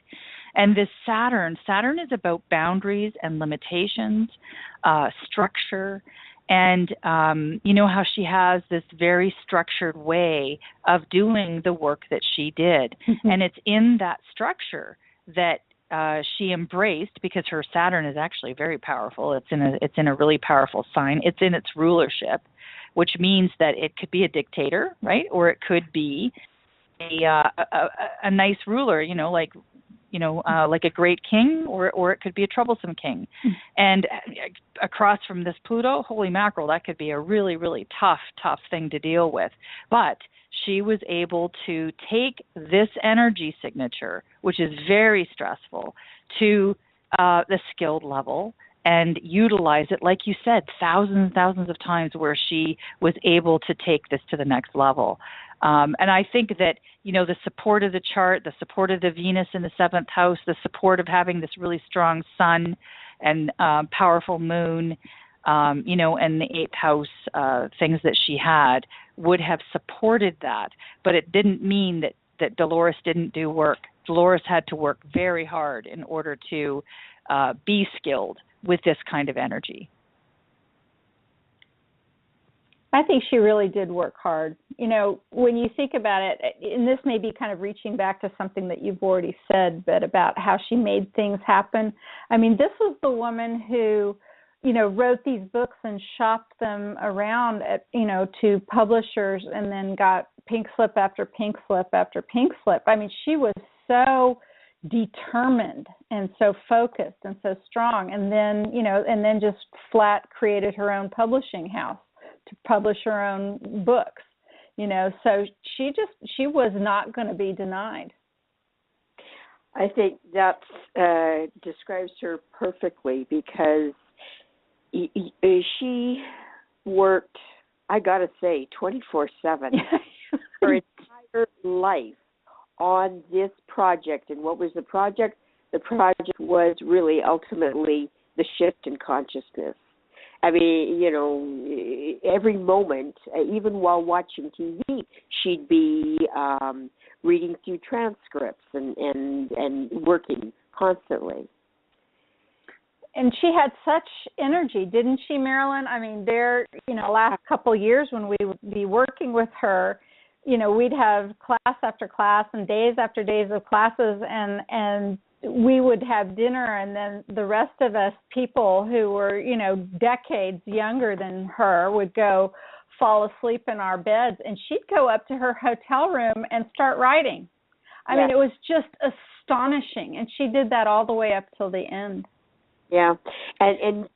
And this Saturn is about boundaries and limitations, structure, and how she has this very structured way of doing the work that she did. And it's in that structure that she embraced, because her Saturn is actually very powerful. It's in a really powerful sign. It's in its rulership, which means that it could be a dictator, right? Or it could be a nice ruler, like a great king, or it could be a troublesome king. And across from this Pluto, holy mackerel, that could be a really, really tough thing to deal with. But she was able to take this energy signature, which is very stressful, to the skilled level, and utilize it, like you said, thousands and thousands of times, where she was able to take this to the next level. And I think that, the support of the chart, the support of the Venus in the 7th house, the support of having this really strong sun and powerful moon, and the 8th house things that she had would have supported that. But it didn't mean that Dolores didn't do work. Dolores had to work very hard in order to be skilled with this kind of energy. I think she really did work hard. When you think about it, and this may be kind of reaching back to something that you've already said, but about how she made things happen. I mean, this was the woman who, wrote these books and shopped them around to publishers, and then got pink slip after pink slip after pink slip. I mean, she was so determined and so focused and so strong, and then just flat created her own publishing house to publish her own books, so she was not going to be denied. I think that describes her perfectly, because she worked, I got to say, 24/7 her entire life on this project. And what was the project? The project was really ultimately the shift in consciousness. I mean, every moment, even while watching TV, she'd be reading through transcripts and working constantly. And she had such energy, didn't she, Marilyn? I mean, last couple of years when we would be working with her, we'd have class after class and days after days of classes, and we would have dinner, and then the rest of us people who were, decades younger than her would go fall asleep in our beds, and she'd go up to her hotel room and start writing. I mean, it was just astonishing, and she did that all the way up till the end. Yeah, and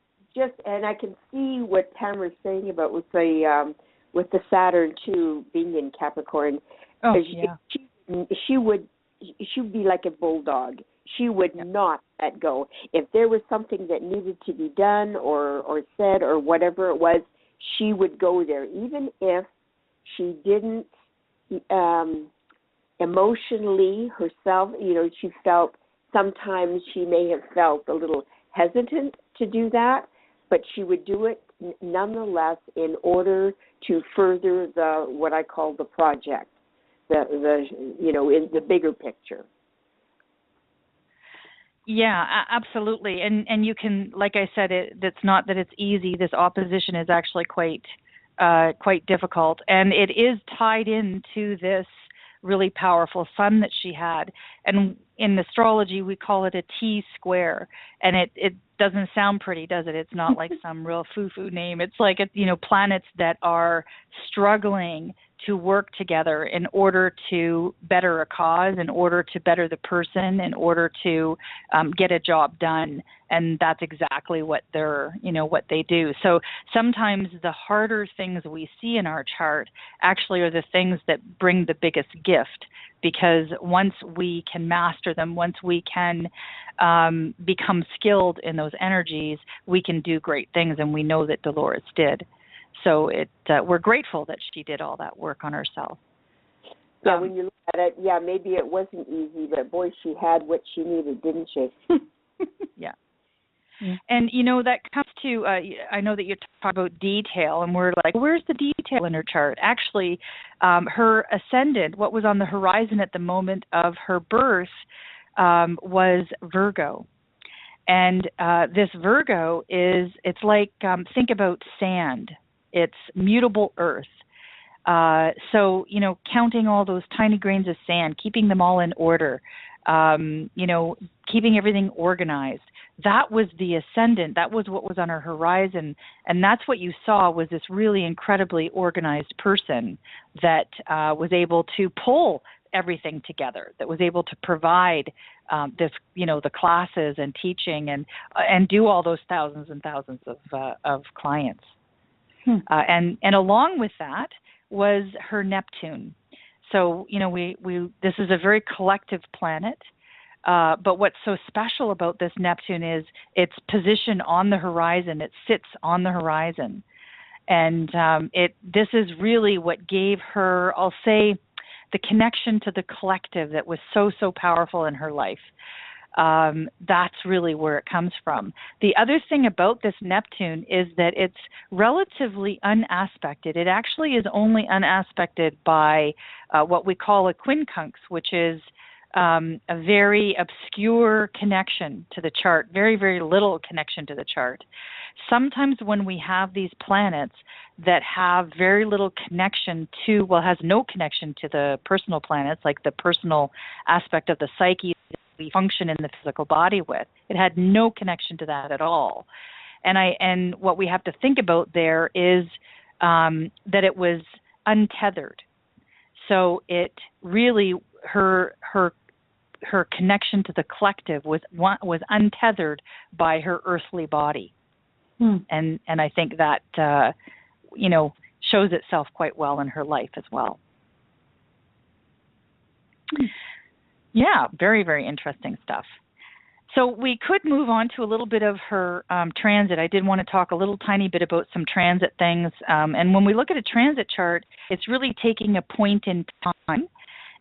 I can see what Tamira's saying about with the Saturn too being in Capricorn. Oh, yeah. She would be like a bulldog. She would not let go. If there was something that needed to be done or said or whatever it was, she would go there, even if she didn't emotionally herself. She felt, sometimes she may have felt a little hesitant to do that, but she would do it nonetheless in order to further what I call the project, in the bigger picture. Yeah, absolutely. And you can, like I said, it's not that it's easy. This opposition is actually quite difficult, and it is tied into this really powerful sun that she had. And in astrology, we call it a T-square, and it doesn't sound pretty, does it? It's not like some real foo-foo name. It's like, planets that are struggling to work together in order to better a cause, in order to better the person, in order to get a job done. And that's exactly what what they do. So sometimes the harder things we see in our chart actually are the things that bring the biggest gift, because once we can master them, once we can become skilled in those energies, we can do great things, and we know that Dolores did. So we're grateful that she did all that work on herself. Yeah, when you look at it, maybe it wasn't easy, but boy, she had what she needed, didn't she? Yeah. And, that comes to, I know that you talk about detail, and we're like, where's the detail in her chart? Actually, her ascendant, what was on the horizon at the moment of her birth, was Virgo. And this Virgo it's like, think about sand. It's mutable earth. So, counting all those tiny grains of sand, keeping them all in order, keeping everything organized. That was the ascendant. That was what was on her horizon. And that's what you saw, was this really incredibly organized person that was able to pull everything together, that was able to provide the classes and teaching and do all those thousands and thousands of clients. And along with that was her Neptune. So, we this is a very collective planet. But what's so special about this Neptune is its position on the horizon. It sits on the horizon. And this is really what gave her, I'll say, the connection to the collective that was so, so powerful in her life. That's really where it comes from. The other thing about this Neptune is that it's relatively unaspected. It actually is only unaspected by what we call a quincunx, which is a very obscure connection to the chart, very, very little connection to the chart. Sometimes when we have these planets that have very little connection to, well, has no connection to the personal planets, like the personal aspect of the psyche that we function in the physical body with, it had no connection to that at all. And what we have to think about there is that it was untethered. So it really, her connection to the collective was untethered by her earthly body. And I think that, shows itself quite well in her life as well. Yeah, very, very interesting stuff. So we could move on to a little bit of her transit. I did want to talk a little tiny bit about some transit things. And when we look at a transit chart, it's really taking a point in time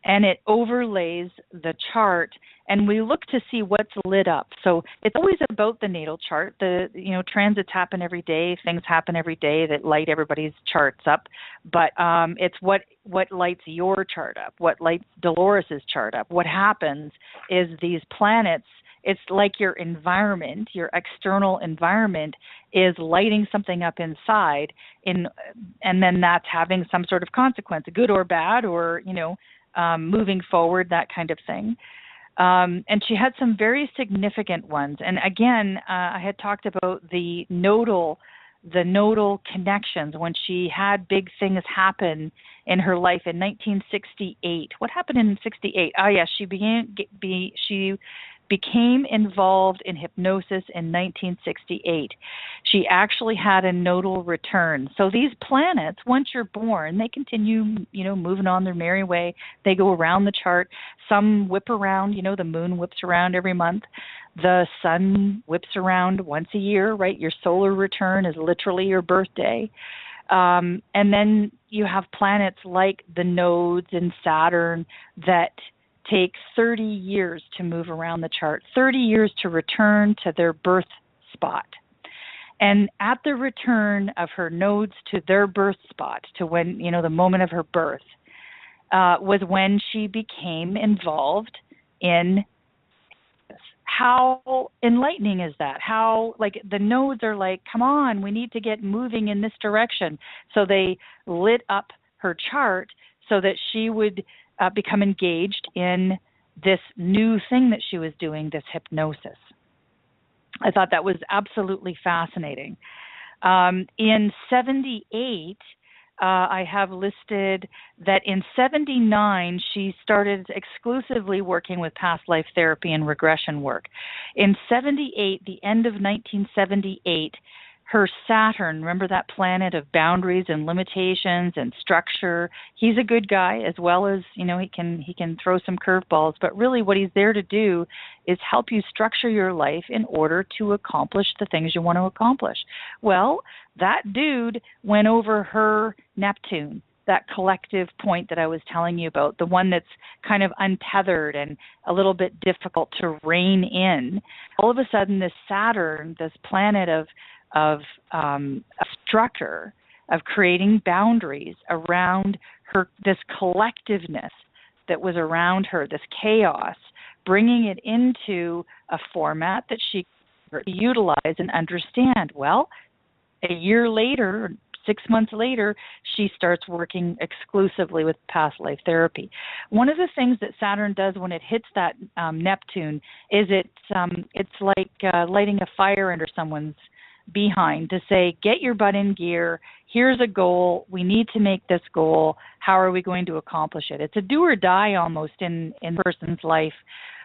and it overlays the chart, and we look to see what's lit up. So it's always about the natal chart. Transits happen every day, things happen every day that light everybody's charts up, but it's what lights your chart up, what lights Dolores's chart up. What happens is these planets, it's like your environment, your external environment is lighting something up inside, and then that's having some sort of consequence, good or bad, or moving forward, that kind of thing. And she had some very significant ones. And again, I had talked about the nodal connections when she had big things happen in her life in 1968. What happened in 68? Oh, yes, she became involved in hypnosis in 1968. She actually had a nodal return. So these planets, once you're born, they continue, moving on their merry way. They go around the chart. Some whip around, the moon whips around every month. The sun whips around once a year, right? Your solar return is literally your birthday. And then you have planets like the nodes in Saturn that take 30 years to move around the chart, 30 years to return to their birth spot. And at the return of her nodes to their birth spot, to when, the moment of her birth, was when she became involved in this. How enlightening is that? How, the nodes are like, come on, we need to get moving in this direction. So they lit up her chart so that she would become engaged in this new thing that she was doing, this hypnosis. I thought that was absolutely fascinating. In 78, I have listed that in 79, she started exclusively working with past life therapy and regression work. In 78, the end of 1978, her Saturn, remember that planet of boundaries and limitations and structure, he's a good guy as well as, he can throw some curveballs, but really what he's there to do is help you structure your life in order to accomplish the things you want to accomplish. Well, that dude went over her Neptune, that collective point that I was telling you about, the one that's kind of untethered and a little bit difficult to rein in. All of a sudden, this Saturn, this planet of a structure, of creating boundaries around her, this collectiveness that was around her, this chaos, bringing it into a format that she could utilize and understand. Well, a year later, 6 months later, she starts working exclusively with past life therapy. One of the things that Saturn does when it hits that Neptune is it's like lighting a fire under someone's behind to say, get your butt in gear. Here's a goal. We need to make this goal. How are we going to accomplish it? It's a do or die almost in a person's life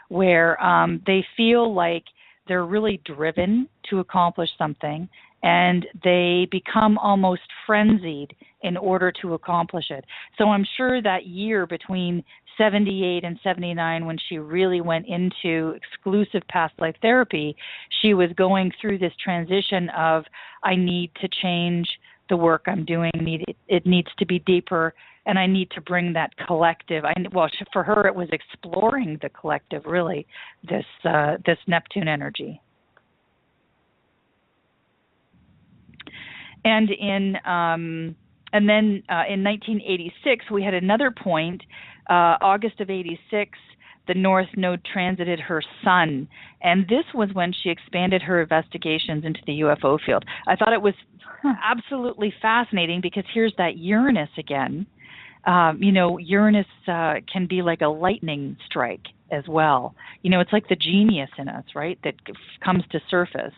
where they feel like they're really driven to accomplish something, and they become almost frenzied in order to accomplish it. So I'm sure that year between 78 and 79, when she really went into exclusive past life therapy, she was going through this transition of, I need to change the work I'm doing. It needs to be deeper, and I need to bring that collective. For her, it was exploring the collective, really, this Neptune energy. And then in 1986, we had another point. August of 86, the North Node transited her sun, and this was when she expanded her investigations into the UFO field. I thought it was absolutely fascinating because here's that Uranus again. Uranus can be like a lightning strike as well. It's like the genius in us, right, that comes to surface.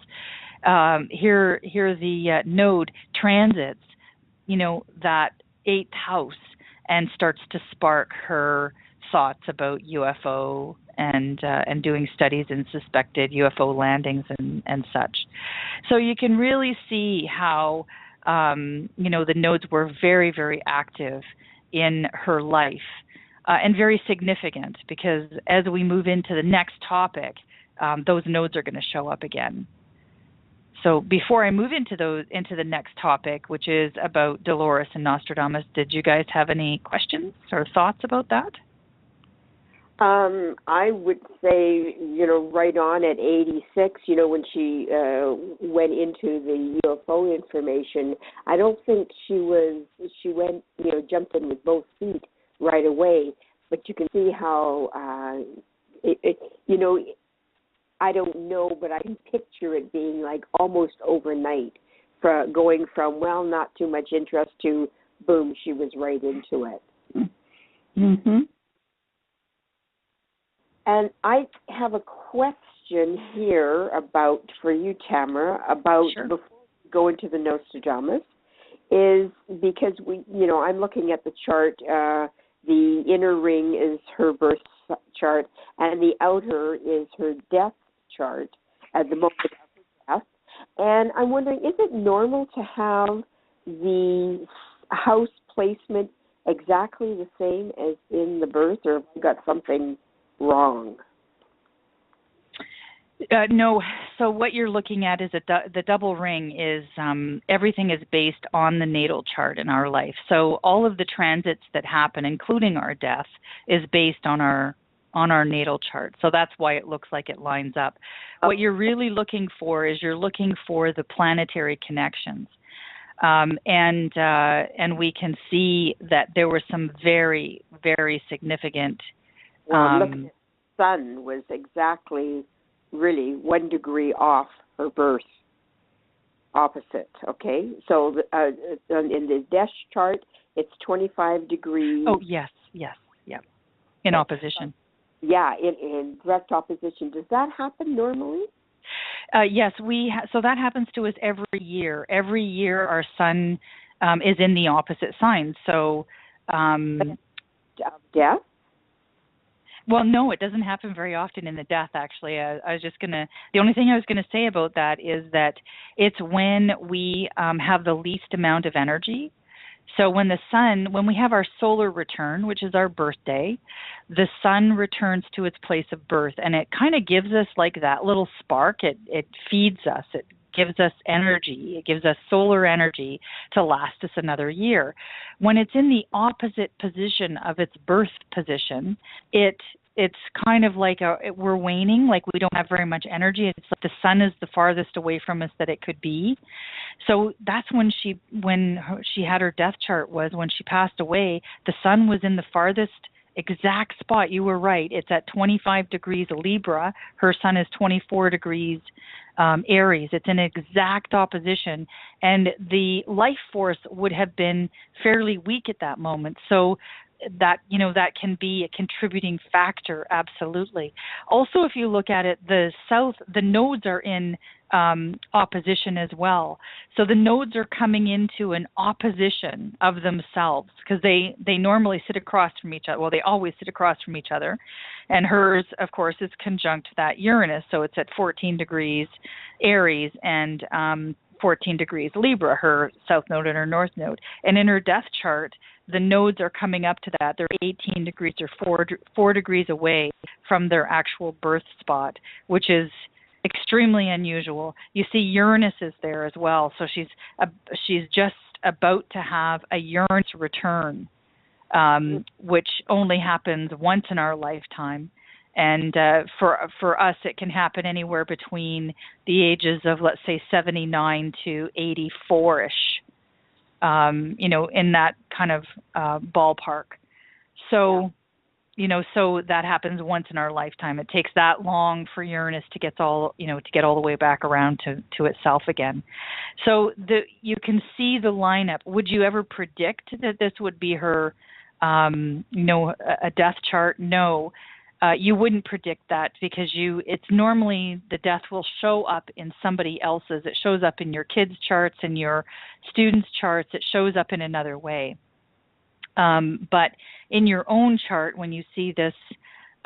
Here the node transits, that 8th house and starts to spark her thoughts about UFO and doing studies in suspected UFO landings and such. So you can really see how, the nodes were very, very active in her life and very significant, because as we move into the next topic, those nodes are going to show up again. So before I move into the next topic, which is about Dolores and Nostradamus, did you guys have any questions or thoughts about that? I would say, right on at 86, when she went into the UFO information, I don't think she went, jumped in with both feet right away. But you can see how, I don't know, but I can picture it being like almost overnight, going from, not too much interest to, boom, she was right into it. Mm-hmm. And I have a question here for you, Tamira, Sure. Before we go into the Nostradamus, is because I'm looking at the chart, the inner ring is her birth chart, and the outer is her death chart at the moment of her death. And I'm wondering, is it normal to have the house placement exactly the same as in the birth, or have we got something wrong? No. So what you're looking at is the double ring is everything is based on the natal chart in our life. So all of the transits that happen, including our death, is based on our natal chart. So that's why it looks like it lines up. What you're really looking for is the planetary connections. And we can see that there were some very, very significant. Look, the sun was exactly really 1 degree off her birth opposite. Okay, so in the death chart, it's 25 degrees. Oh yes, in opposition. Yeah, in direct opposition. Does that happen normally? Yes, so that happens to us every year. Every year our sun is in the opposite sign. So death? Well, no, it doesn't happen very often in the death, actually. The only thing I was going to say about that is that it's when we have the least amount of energy. So when we have our solar return, which is our birthday, the sun returns to its place of birth, and it kind of gives us like that little spark. It feeds us. It gives us energy. It gives us solar energy to last us another year. When it's in the opposite position of its birth position, it's kind of like we're waning, like we don't have very much energy. It's like the sun is the farthest away from us that it could be. So that's when she had her death chart, was when she passed away. The sun was in the farthest exact spot. You were right. It's at 25 degrees Libra. Her sun is 24 degrees Aries. It's in exact opposition, and the life force would have been fairly weak at that moment. So that can be a contributing factor, absolutely. Also, if you look at it, the nodes are in opposition as well. So the nodes are coming into an opposition of themselves, because they normally sit across from each other. Well, they always sit across from each other. And hers, of course, is conjunct that Uranus, so it's at 14 degrees Aries and 14 degrees Libra, her south node and her north node. And in her death chart, the nodes are coming up to that. They're 18 degrees or 4 degrees away from their actual birth spot, which is extremely unusual. You see Uranus is there as well. So she's just about to have a Uranus return, which only happens once in our lifetime. And for us, it can happen anywhere between the ages of, let's say, 79 to 84-ish, in that kind of ballpark. So, so that happens once in our lifetime. It takes that long for Uranus to get all the way back around to itself again. So you can see the lineup. Would you ever predict that this would be her, a death chart? No. You wouldn't predict that because it's normally the death will show up in somebody else's. It shows up in your kids' charts and your students' charts. It shows up in another way. But in your own chart, when you see this,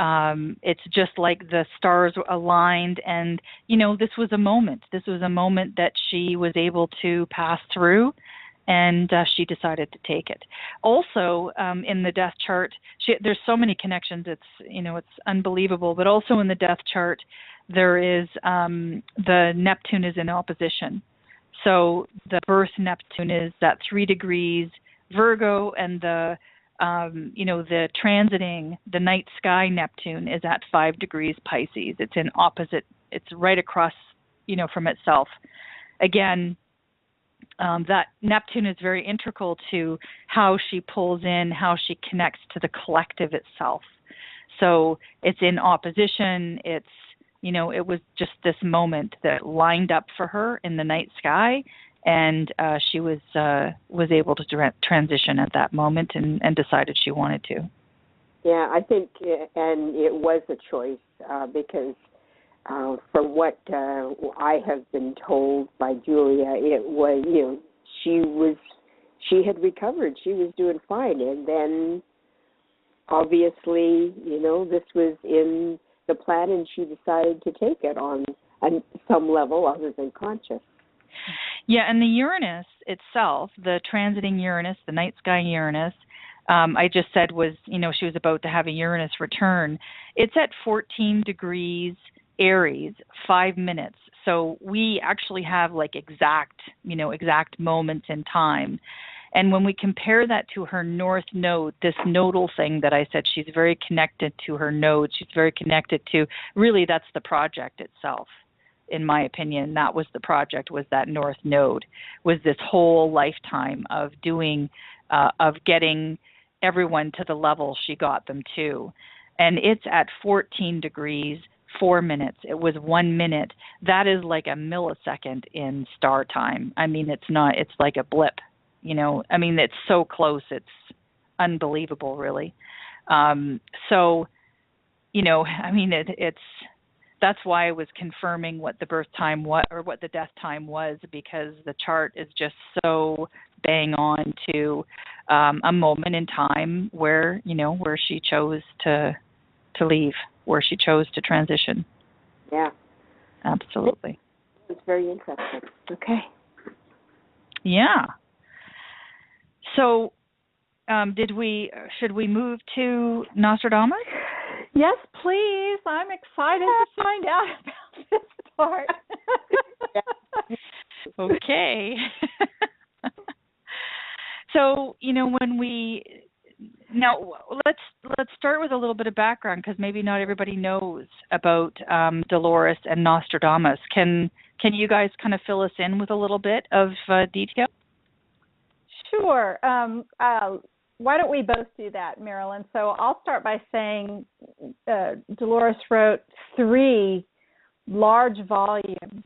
it's just like the stars aligned and, this was a moment. This was a moment that she was able to pass through. And she decided to take it. Also, in the death chart, there's so many connections. It's unbelievable. But also in the death chart, there is the Neptune is in opposition. So the birth Neptune is at 3 degrees Virgo, and the transiting the night sky Neptune is at 5 degrees Pisces. It's in opposite. It's right across, from itself. Again. That Neptune is very integral to how she pulls in, how she connects to the collective itself. So it's in opposition. It's, it was just this moment that lined up for her in the night sky, and she was able to transition at that moment and decided she wanted to. Yeah, I think, and it was a choice because from what I have been told by Julia, it was, she had recovered. She was doing fine. And then obviously, this was in the plan and she decided to take it on some level other than conscious. Yeah, and the Uranus itself, the transiting Uranus, the night sky Uranus, I just said was, she was about to have a Uranus return. It's at 14 degrees Aries, 5 minutes. So we actually have like exact moments in time. And when we compare that to her north node, this nodal thing that I said, she's very connected to her node. She's very connected to, really that's the project itself. In my opinion, that was the project, was that north node, was this whole lifetime of getting everyone to the level she got them to. And it's at 14 degrees 4 minutes. It was 1 minute. That is like a millisecond in star time. I mean, it's like a blip, it's so close. It's unbelievable, really. That's why I was confirming what the birth time was or what the death time was, because the chart is just so bang on to a moment in time where she chose to leave, where she chose to transition. Yeah. Absolutely. It's very interesting. Okay. Yeah. So should we move to Nostradamus? Yes, please. I'm excited to find out about this part. Okay. So, let's start with a little bit of background, because maybe not everybody knows about Dolores and Nostradamus. Can you guys kind of fill us in with a little bit of detail? Sure. Why don't we both do that, Marilyn? So I'll start by saying Dolores wrote 3 large volumes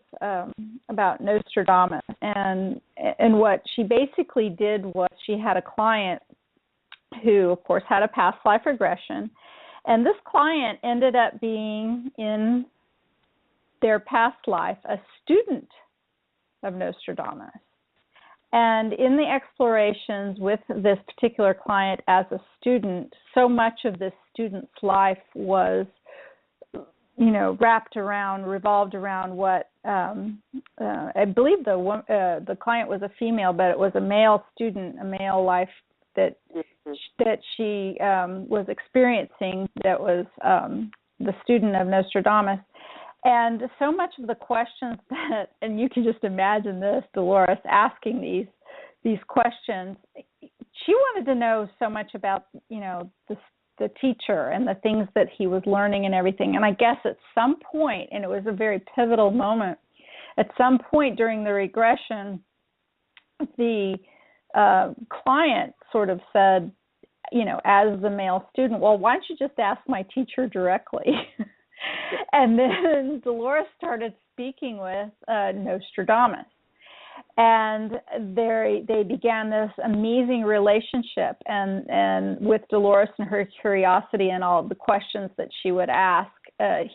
about Nostradamus, and what she basically did was she had a client who, of course, had a past life regression, and this client ended up being in their past life a student of Nostradamus. And in the explorations with this particular client as a student, so much of this student's life was, revolved around what I believe the client was a female, but it was a male student, a male life that she was experiencing, that was the student of Nostradamus. And so much of the questions that, and you can just imagine this, Dolores asking these questions, she wanted to know so much about, the teacher and the things that he was learning and everything. And I guess at some point, and it was a very pivotal moment, at some point during the regression, the client sort of said, as the male student, well, why don't you just ask my teacher directly? And then Dolores started speaking with Nostradamus. And they began this amazing relationship, and with Dolores and her curiosity and all of the questions that she would ask,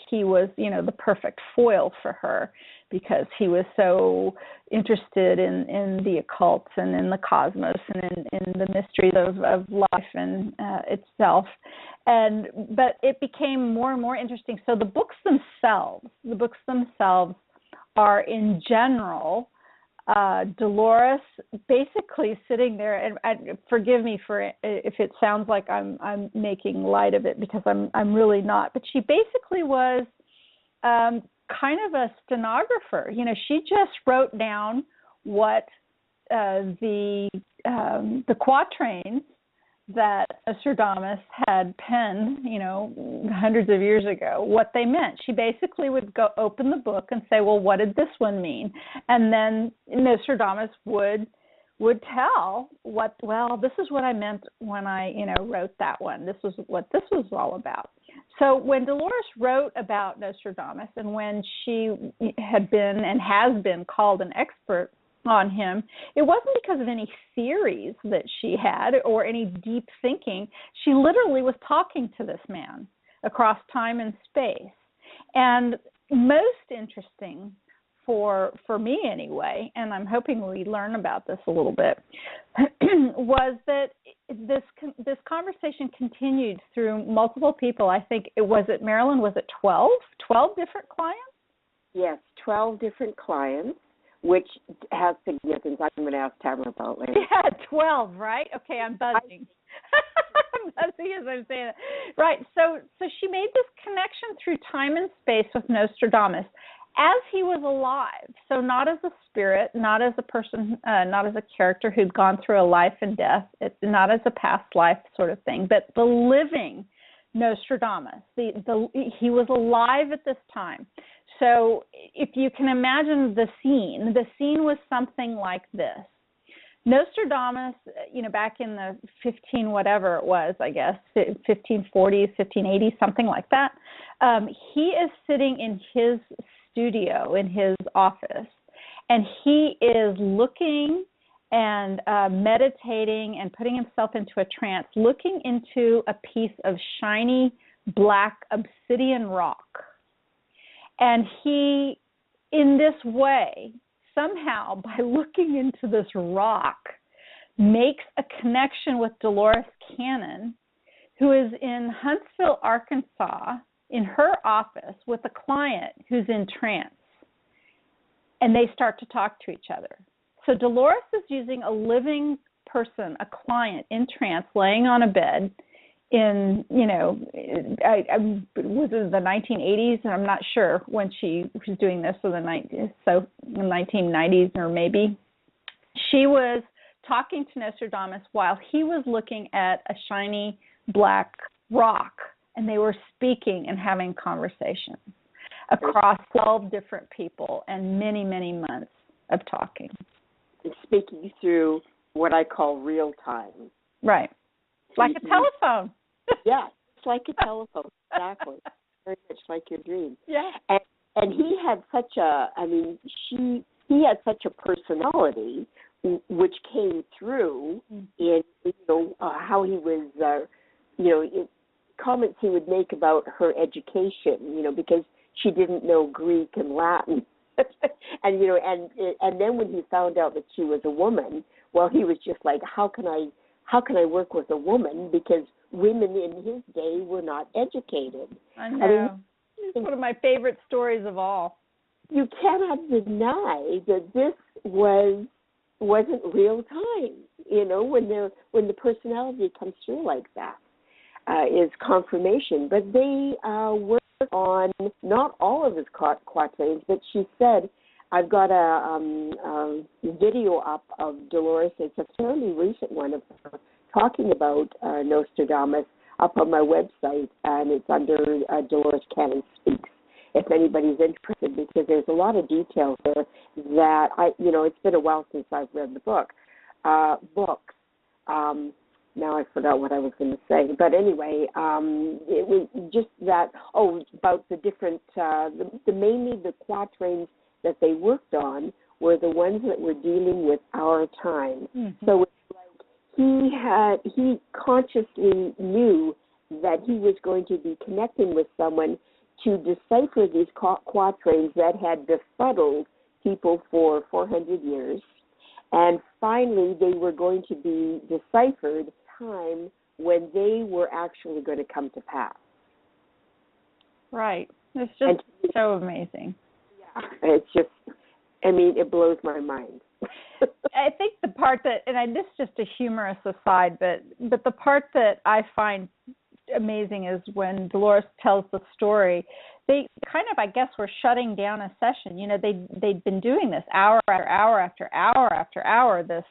he was, the perfect foil for her, because he was so interested in the occult and in the cosmos and in the mysteries of life and itself. But it became more and more interesting. So the books themselves are, in general, Dolores basically sitting there, and forgive me for if it sounds like I'm making light of it, because I'm really not. But she basically was kind of a stenographer. She just wrote down what the quatrains that Nostradamus had penned, hundreds of years ago, what they meant. She basically would go open the book and say, well, what did this one mean? And then Nostradamus would tell this is what I meant when I, wrote that one. This was what this was all about. So when Dolores wrote about Nostradamus, and when she had been and has been called an expert on him, it wasn't because of any theories that she had or any deep thinking. She literally was talking to this man across time and space. And most interesting for me anyway, and I'm hoping we learn about this a little bit, was that this conversation continued through multiple people. I think Marilyn, was it 12 different clients? Yes, 12 different clients, which has significance. I'm going to ask Tamira about later. Yeah, 12, right? Okay, I'm buzzing. I'm buzzing as I'm saying it. Right, so she made this connection through time and space with Nostradamus as he was alive. So not as a spirit, not as a person, not as a character who'd gone through a life and death, not as a past life sort of thing, but the living Nostradamus. He was alive at this time. So if you can imagine the scene was something like this. Nostradamus, back in the 15-whatever it was, I guess, 1540s, 1580s, something like that, he is sitting in his studio, in his office, and he is looking and meditating and putting himself into a trance, looking into a piece of shiny black obsidian rock. And he, in this way, somehow, by looking into this rock, makes a connection with Dolores Cannon, who is in Huntsville, Arkansas, in her office with a client who's in trance. And they start to talk to each other. So Dolores is using a living person, a client in trance, laying on a bed in, was it the 1980s? And I'm not sure when she was doing this, so the 1990s or maybe. She was talking to Nostradamus while he was looking at a shiny black rock, and they were speaking and having conversations across 12 different people and many, many months of talking. And speaking through what I call real time. Right. Like a telephone. Yeah, it's like a telephone, exactly. Very much like your dream. Yeah. And he had such he had such a personality, which came through in how he was, comments he would make about her education, because she didn't know Greek and Latin. and then when he found out that she was a woman, well, he was just like, how can I work with a woman? Because women in his day were not educated. I know. It's one of my favorite stories of all. you cannot deny that this wasn't real time. You know, when the personality comes through like that, is confirmation. But they worked on not all of his quatrains, but she said, I've got a video up of Dolores. It's a fairly recent one of her talking about Nostradamus up on my website, and it's under Dolores Cannon Speaks, if anybody's interested, because there's a lot of details there that it's been a while since I've read the book. Books. Now I forgot what I was going to say, but anyway, it was just that. About the different, mainly the quatrains that they worked on were the ones that were dealing with our time. Mm-hmm. So it's like he consciously knew that he was going to be connecting with someone to decipher these quatrains that had befuddled people for 400 years. And finally, they were going to be deciphered time when they were actually going to come to pass. Right. It's just so amazing. Yeah. It's just, it blows my mind. I think the part that, and this is just a humorous aside, but the part that I find amazing is when Dolores tells the story. They kind of, I guess, were shutting down a session. You know, they'd been doing this hour after hour after hour after hour, this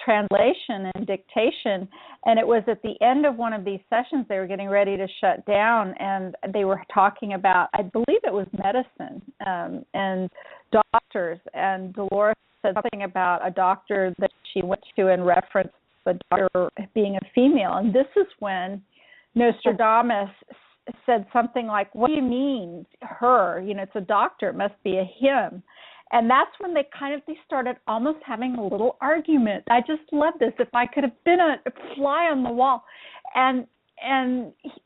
translation and dictation, and it was at the end of one of these sessions they were getting ready to shut down, and they were talking about, I believe it was medicine and doctors, and Dolores said something about a doctor that she went to in reference to the doctor being a female, and this is when Nostradamus said something like, what do you mean, her? You know, it's a doctor, it must be a him. And that's when they started almost having a little argument. I just love this. If I could have been a fly on the wall. And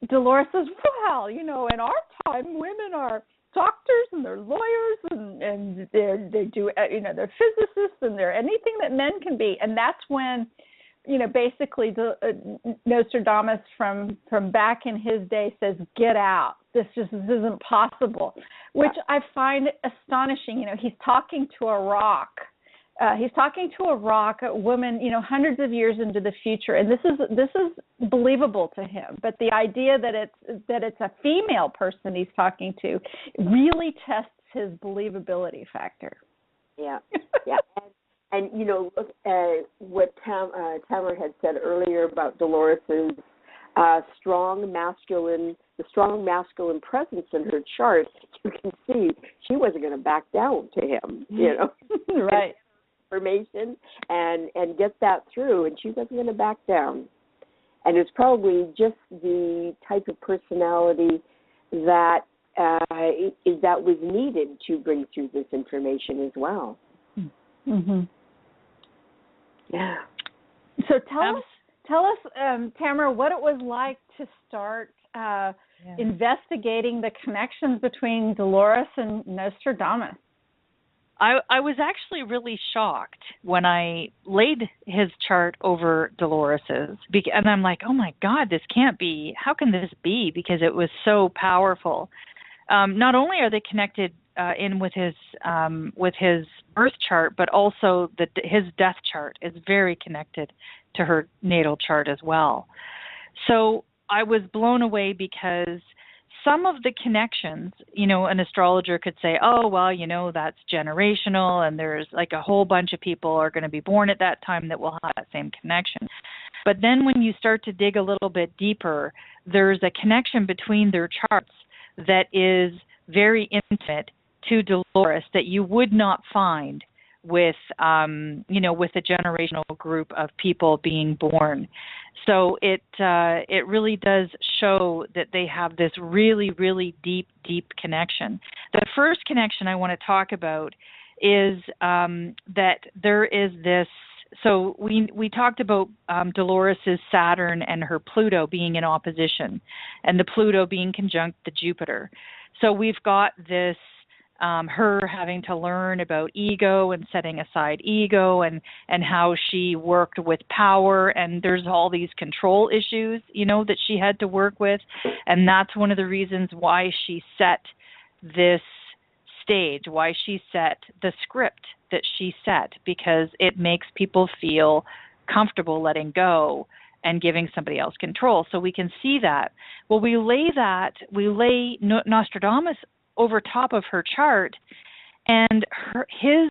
Dolores says, well, you know, in our time, women are doctors and they're lawyers and they do, you know, they're physicists and they're anything that men can be. And that's when, you know, basically Nostradamus from back in his day says, get out. This isn't possible, which I find astonishing. You know, he's talking to a rock. A woman, you know, hundreds of years into the future, and this is believable to him. But the idea that it's a female person he's talking to really tests his believability factor. Yeah, yeah. And you know, what Tamira had said earlier about Dolores's strong masculine presence in her chart, you can see she wasn't going to back down to him, you know. Right. Information and get that through, and she wasn't going to back down. And it's probably just the type of personality that was needed to bring through this information as well. Mm-hmm. Yeah. So tell us, Tamira, what it was like to start investigating the connections between Dolores and Nostradamus. I was actually really shocked when I laid his chart over Dolores's, and I'm like, oh my God, this can't be. How can this be? Because it was so powerful. Not only are they connected in with his birth chart, but also his death chart is very connected to her natal chart as well. So I was blown away because some of the connections, you know, an astrologer could say, oh, well, you know, that's generational and there's like a whole bunch of people are going to be born at that time that will have that same connection. But then when you start to dig a little bit deeper, there's a connection between their charts that is very intimate to Dolores that you would not find with, you know, with a generational group of people being born. So it really does show that they have this really, really deep connection. The first connection I want to talk about is that there is this. So we talked about Dolores's Saturn and her Pluto being in opposition, and the Pluto being conjunct the Jupiter. So we've got this. Her having to learn about ego and setting aside ego and how she worked with power, and there's all these control issues, you know, that she had to work with, and that's one of the reasons why she set this stage, why she set the script that she set, because it makes people feel comfortable letting go and giving somebody else control. So we can see that. Well, we lay Nostradamus over top of her chart, and his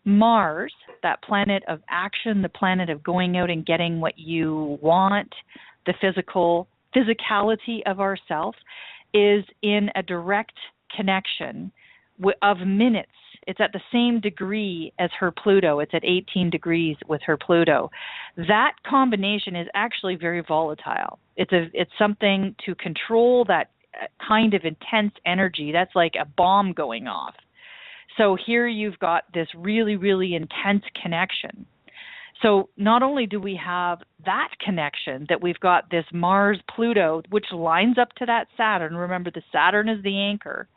Mars, that planet of action, the planet of going out and getting what you want, the physicality of ourself, is in a direct connection of minutes. It's at the same degree as her Pluto. It's at 18 degrees with her Pluto. That combination is actually very volatile. It's something to control that kind of intense energy. That's like a bomb going off. So here you've got this really, really intense connection. So not only do we have that connection, that we've got this Mars-Pluto, which lines up to that Saturn. Remember, the Saturn is the anchor.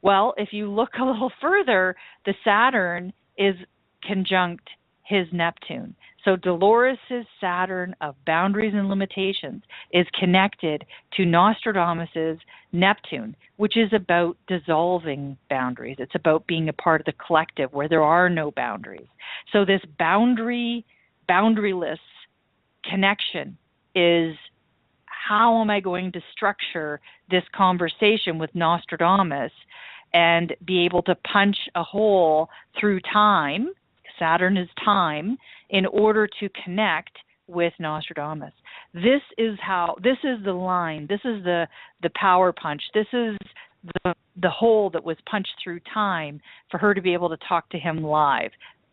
Well, if you look a little further, the Saturn is conjunct his Neptune. So Dolores' Saturn of boundaries and limitations is connected to Nostradamus' Neptune, which is about dissolving boundaries. It's about being a part of the collective where there are no boundaries. So this boundaryless connection is, how am I going to structure this conversation with Nostradamus and be able to punch a hole through time? Saturn is time, in order to connect with Nostradamus. This is the line, this is the power punch, this is the hole that was punched through time for her to be able to talk to him live.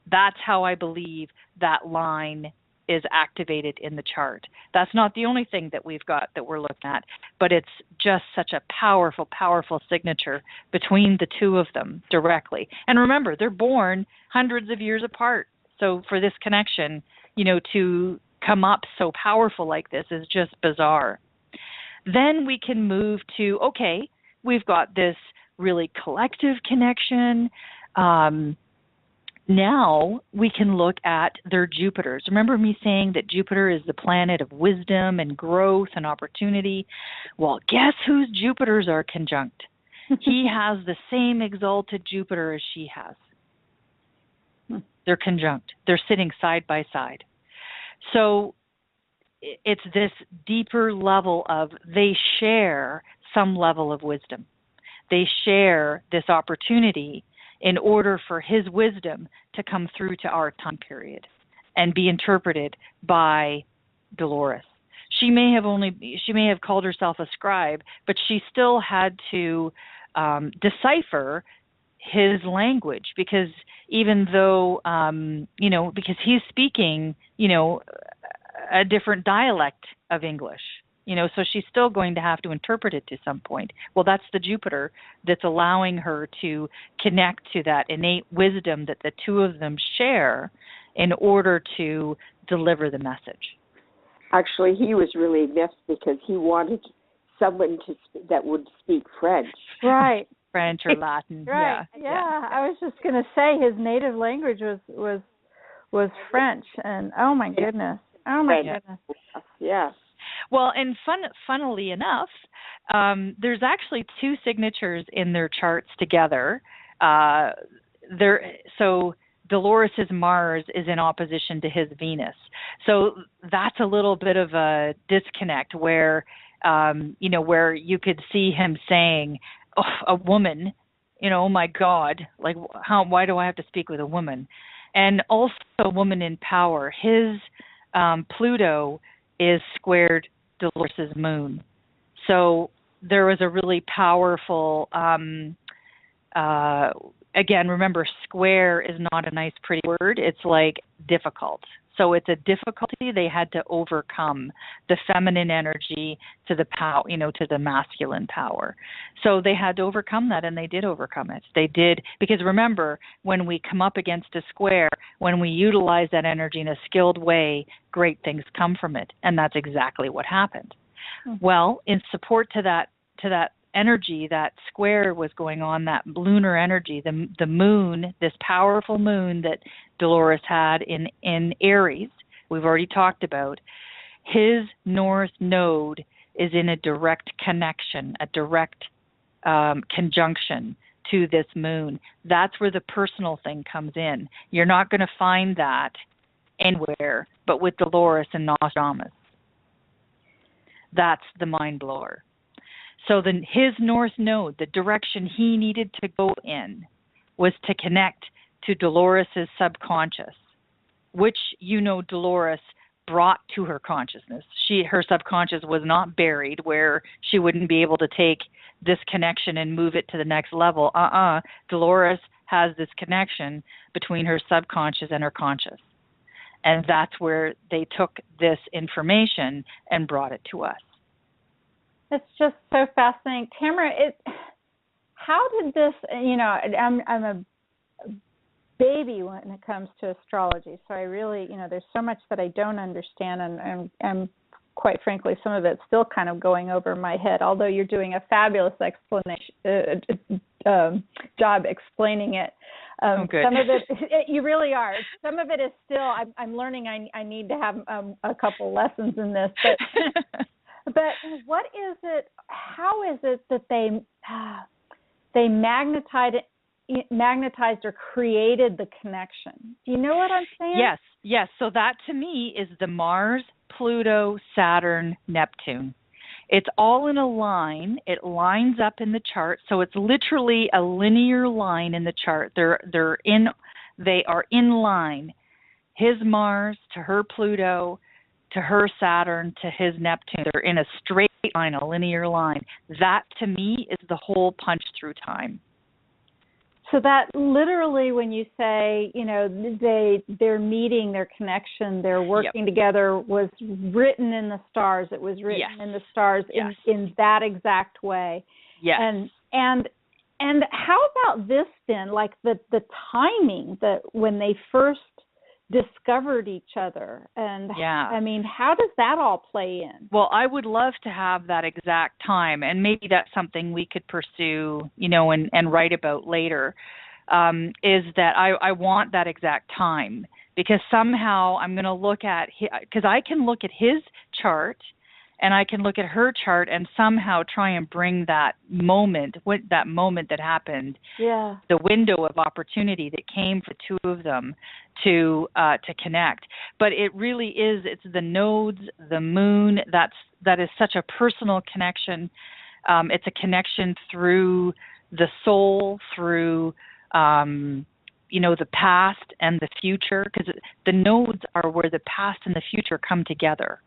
That's how I believe that line is activated in the chart. That's not the only thing that we've got that we're looking at, but it's just such a powerful, powerful signature between the two of them directly. And remember, they're born hundreds of years apart. So for this connection, to come up so powerful like this is just bizarre. Then we can move to, okay, we've got this really collective connection. Now we can look at their Jupiters. Remember me saying that Jupiter is the planet of wisdom and growth and opportunity? Well, guess whose Jupiters are conjunct? He has the same exalted Jupiter as she has. They're conjunct. They're sitting side by side. So it's this deeper level of, they share some level of wisdom. They share this opportunity in order for his wisdom to come through to our time period and be interpreted by Dolores. She may have called herself a scribe, but she still had to decipher his language, because even though, because he's speaking, a different dialect of English, so she's still going to have to interpret it to some point. Well, that's the Jupiter that's allowing her to connect to that innate wisdom that the two of them share in order to deliver the message. Actually, he was really miffed because he wanted someone that would speak French. Right. French or Latin. Right. Yeah. I was just going to say his native language was French, and oh my goodness. Yeah. Well, and funnily enough, there's actually two signatures in their charts together. So Dolores' Mars is in opposition to his Venus. So that's a little bit of a disconnect where, where you could see him saying, oh, a woman, oh my God, like why do I have to speak with a woman? And also a woman in power. His Pluto is squared Dolores' moon. So there was a really powerful, again, remember, square is not a nice, pretty word. It's like difficult. So it's a difficulty they had to overcome, the feminine energy to the power, to the masculine power. So they had to overcome that, and they did overcome it. They did, because remember, when we come up against a square, when we utilize that energy in a skilled way, great things come from it, and that's exactly what happened. Mm-hmm. Well, in support to that energy, that square was going on, that lunar energy, the moon, this powerful moon that Dolores had in Aries, we've already talked about, his north node is in a direct connection, a direct conjunction to this moon. That's where the personal thing comes in. You're not going to find that anywhere but with Dolores and Nostradamus. That's the mind blower. So then his north node, the direction he needed to go in, was to connect to Dolores's subconscious, which, you know, Dolores brought to her consciousness. Her subconscious was not buried where she wouldn't be able to take this connection and move it to the next level. Dolores has this connection between her subconscious and her conscious. And that's where they took this information and brought it to us. It's just so fascinating. Tamira, how did this, you know, I'm a baby when it comes to astrology, so I really, you know, there's so much that I don't understand, and quite frankly, some of it's still kind of going over my head, although you're doing a fabulous job explaining it. Good. Some of it, you really are. Some of it is still, I'm learning I need to have a couple lessons in this, but what is it, how is it that they magnetized or created the connection? Do you know what I'm saying? Yes. So that to me is the Mars, Pluto, Saturn, Neptune. It's all in a line. It lines up in the chart. So it's literally a linear line in the chart. They are in line. His Mars to her Pluto, to her Saturn, to his Neptune. They're in a straight line, a linear line. That to me is the whole punch through time. So that literally, when you say, you know, they're meeting, their connection, they're working together, was written in the stars. It was written in the stars in that exact way. Yes. And how about this then? Like the timing that when they first discovered each other, and I mean, how does that all play in? Well, I would love to have that exact time, and maybe that's something we could pursue, you know, and write about later, is that I want that exact time, because somehow I'm going to look at, because I can look at his chart and I can look at her chart and somehow try and bring that moment that happened, the window of opportunity that came for two of them to connect. But it really is, it's the nodes, the moon, that is such a personal connection. It's a connection through the soul, through you know, the past and the future, because the nodes are where the past and the future come together.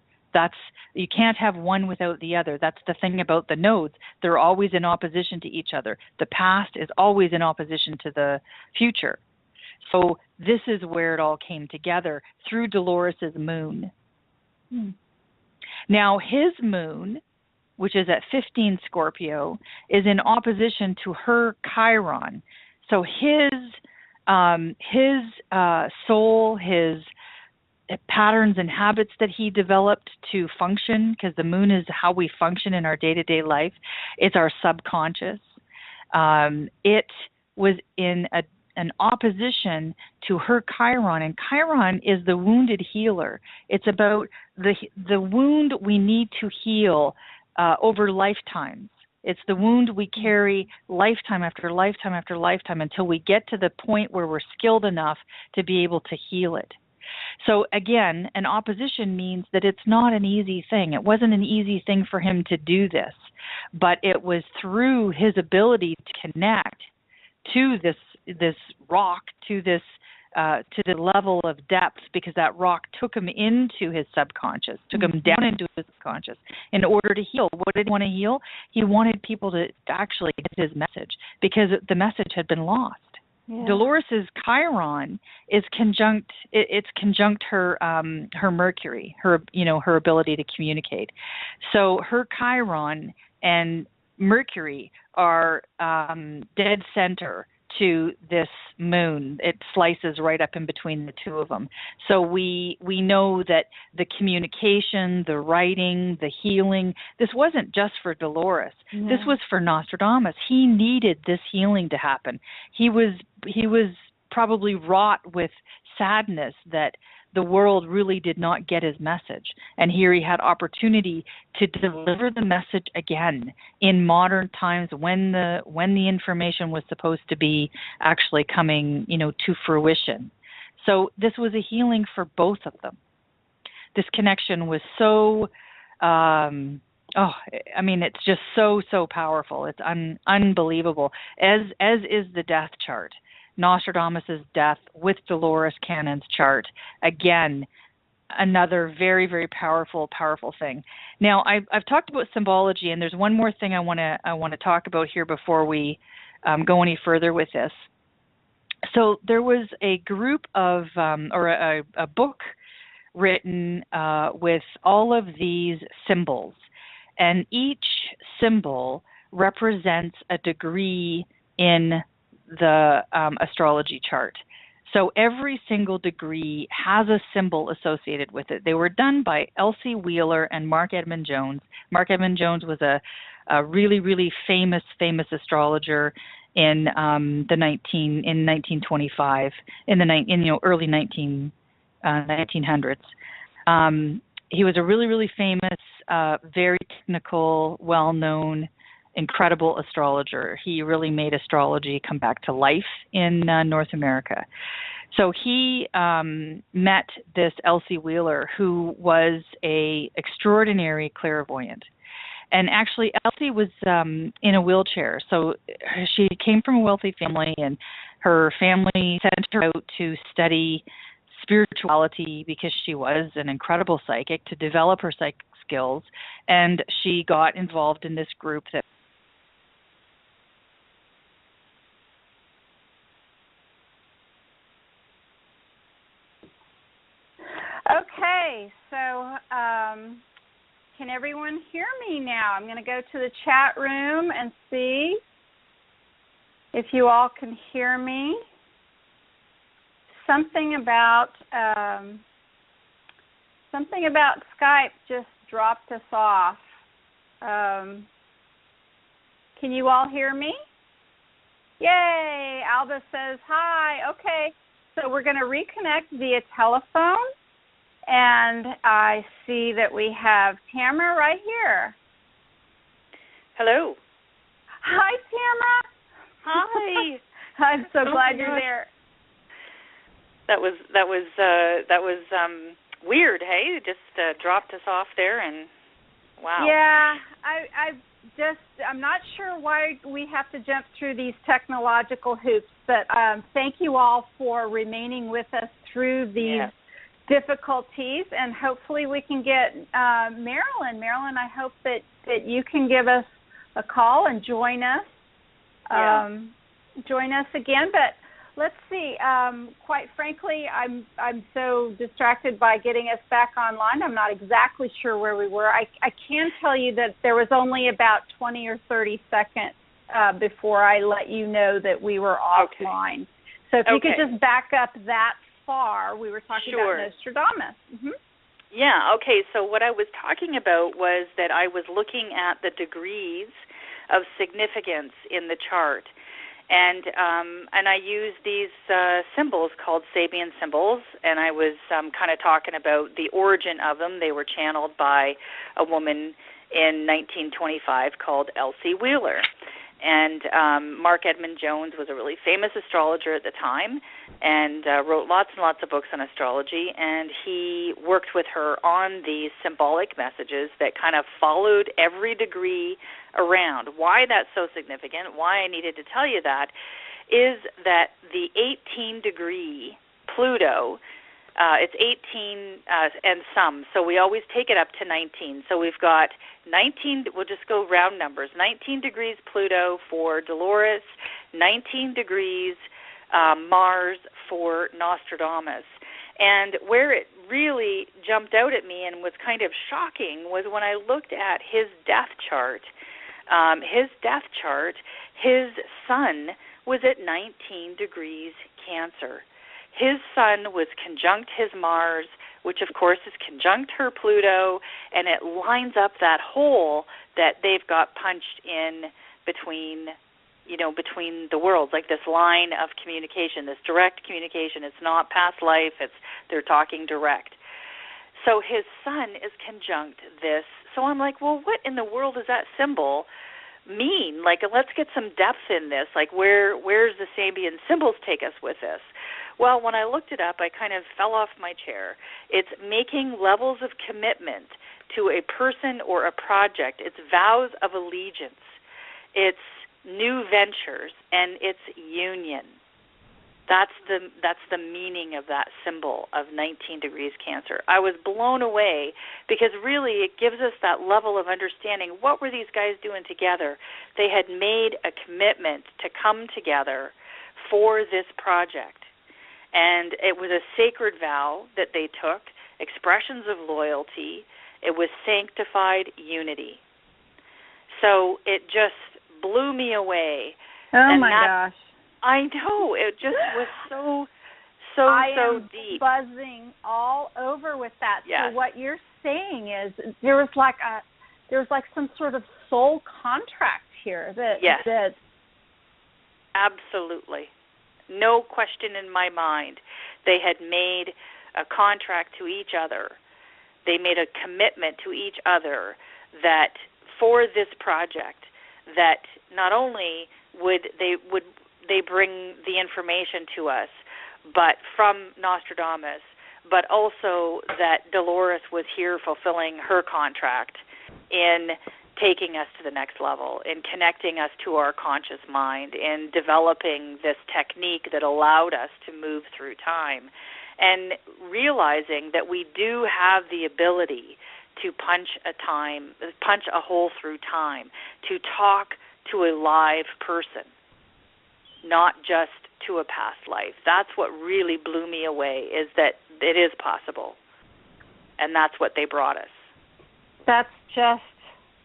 You can't have one without the other. That's the thing about the nodes. They're always in opposition to each other. The past is always in opposition to the future. So this is where it all came together, through Dolores's moon. Now his moon, which is at 15 Scorpio, is in opposition to her Chiron. So his soul, his patterns and habits that he developed to function, because the moon is how we function in our day-to-day life. It's our subconscious. It was in an opposition to her Chiron, and Chiron is the wounded healer. It's about the wound we need to heal over lifetimes. It's the wound we carry lifetime after lifetime after lifetime until we get to the point where we're skilled enough to be able to heal it. So again, an opposition means that it's not an easy thing. It wasn't an easy thing for him to do this, but it was through his ability to connect to this rock, to the level of depth, because that rock took him into his subconscious, took him down into his subconscious in order to heal. What did he want to heal? He wanted people to actually get his message, because the message had been lost. Dolores's Chiron is conjunct her Mercury, her ability to communicate. So her Chiron and Mercury are dead center to this moon. It slices right up in between the two of them. So we know that the communication, the writing, the healing, this wasn't just for Dolores. Yeah. This was for Nostradamus. He needed this healing to happen. He was probably wrought with sadness that the world really did not get his message. And here he had opportunity to deliver the message again in modern times when the information was supposed to be actually coming, to fruition. So this was a healing for both of them. This connection was so, it's just so powerful. It's unbelievable, as is the death chart. Nostradamus' death with Dolores Cannon's chart. Again, another very, very powerful thing. Now, I've talked about symbology, and there's one more thing I want to talk about here before we go any further with this. So there was a group of, a book written with all of these symbols, and each symbol represents a degree in the astrology chart. So every single degree has a symbol associated with it. They were done by Elsie Wheeler and Mark Edmund Jones. Mark Edmund Jones was a really, really famous astrologer in 1925, in the early 1900s. He was a really, really famous, very technical, well-known, incredible astrologer. He really made astrology come back to life in North America. So he met this Elsie Wheeler, who was a extraordinary clairvoyant. And actually, Elsie was in a wheelchair. So she came from a wealthy family, and her family sent her out to study spirituality because she was an incredible psychic, to develop her psychic skills. And she got involved in this group that Okay, so can everyone hear me now? I'm going to go to the chat room and see if you all can hear me. Something about Skype just dropped us off. Can you all hear me? Yay! Alba says hi. Okay, so we're going to reconnect via telephone. And I see that we have Tamira right here. Hello. Hi, Tamira. Hi. I'm so glad you're there. That was weird. Hey, it just dropped us off there, and wow. Yeah, I'm not sure why we have to jump through these technological hoops, but thank you all for remaining with us through these difficulties, and hopefully we can get Marilyn. Marilyn, I hope that you can give us a call and join us. Join us again. But let's see. Quite frankly, I'm so distracted by getting us back online. I'm not exactly sure where we were. I can tell you that there was only about 20 or 30 seconds before I let you know that we were offline. So if you could just back up that far, we were talking about Nostradamus. Mm-hmm. Yeah, okay, so what I was talking about was that I was looking at the degrees of significance in the chart, and I used these symbols called Sabian symbols, and I was kind of talking about the origin of them. They were channeled by a woman in 1925 called Elsie Wheeler. And Mark Edmund Jones was a really famous astrologer at the time, and wrote lots and lots of books on astrology, and he worked with her on these symbolic messages that kind of followed every degree around. Why that's so significant, why I needed to tell you that, is that the 18-degree Pluto, it's 18 and some, so we always take it up to 19. So we've got 19, we'll just go round numbers, 19 degrees Pluto for Dolores, 19 degrees Mars for Nostradamus. And where it really jumped out at me and was kind of shocking was when I looked at his death chart. His sun was at 19 degrees Cancer. His sun was conjunct his Mars, which of course is conjunct her Pluto, and it lines up that hole that they've got punched in between between the worlds, like this line of communication, this direct communication. It's not past life, they're talking direct. So his sun is conjunct this. So I'm like, well, what in the world does that symbol mean? Like, let's get some depth in this. Like, where's the Sabian symbols take us with this? Well, when I looked it up, I kind of fell off my chair. It's making levels of commitment to a person or a project. It's vows of allegiance. It's new ventures, and it's union. That's the meaning of that symbol of 19 degrees Cancer. I was blown away because really it gives us that level of understanding. What were these guys doing together? They had made a commitment to come together for this project. And it was a sacred vow that they took, expressions of loyalty. It was sanctified unity. So it just blew me away. Oh, my gosh. I know. It just was so deep. I am buzzing all over with that. Yes. So what you're saying is there was like some sort of soul contract here. Yes. Absolutely. No question in my mind. They had made a contract to each other. They made a commitment to each other that for this project, that not only would they bring the information to us, but from Nostradamus, but also that Dolores was here fulfilling her contract in taking us to the next level, in connecting us to our conscious mind, in developing this technique that allowed us to move through time, and realizing that we do have the ability to punch a hole through time, to talk to a live person, not just to a past life. That's what really blew me away, is that it is possible. And that's what they brought us. That's just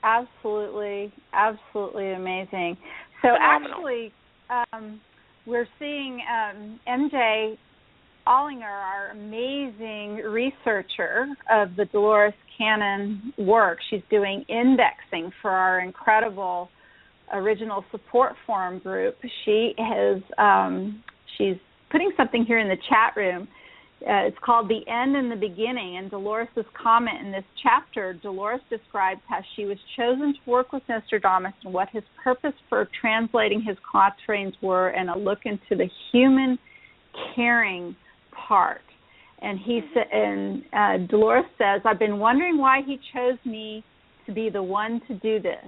absolutely amazing. So phenomenal. Actually, we're seeing MJ Ollinger, our amazing researcher of the Dolores Cannon work. She's doing indexing for our incredible original support forum group. She's putting something here in the chat room. It's called The End and the Beginning, and Dolores' comment in this chapter, Dolores describes how she was chosen to work with Nostradamus and what his purpose for translating his quatrains were, and a look into the human caring part. And Dolores says, I've been wondering why he chose me to be the one to do this.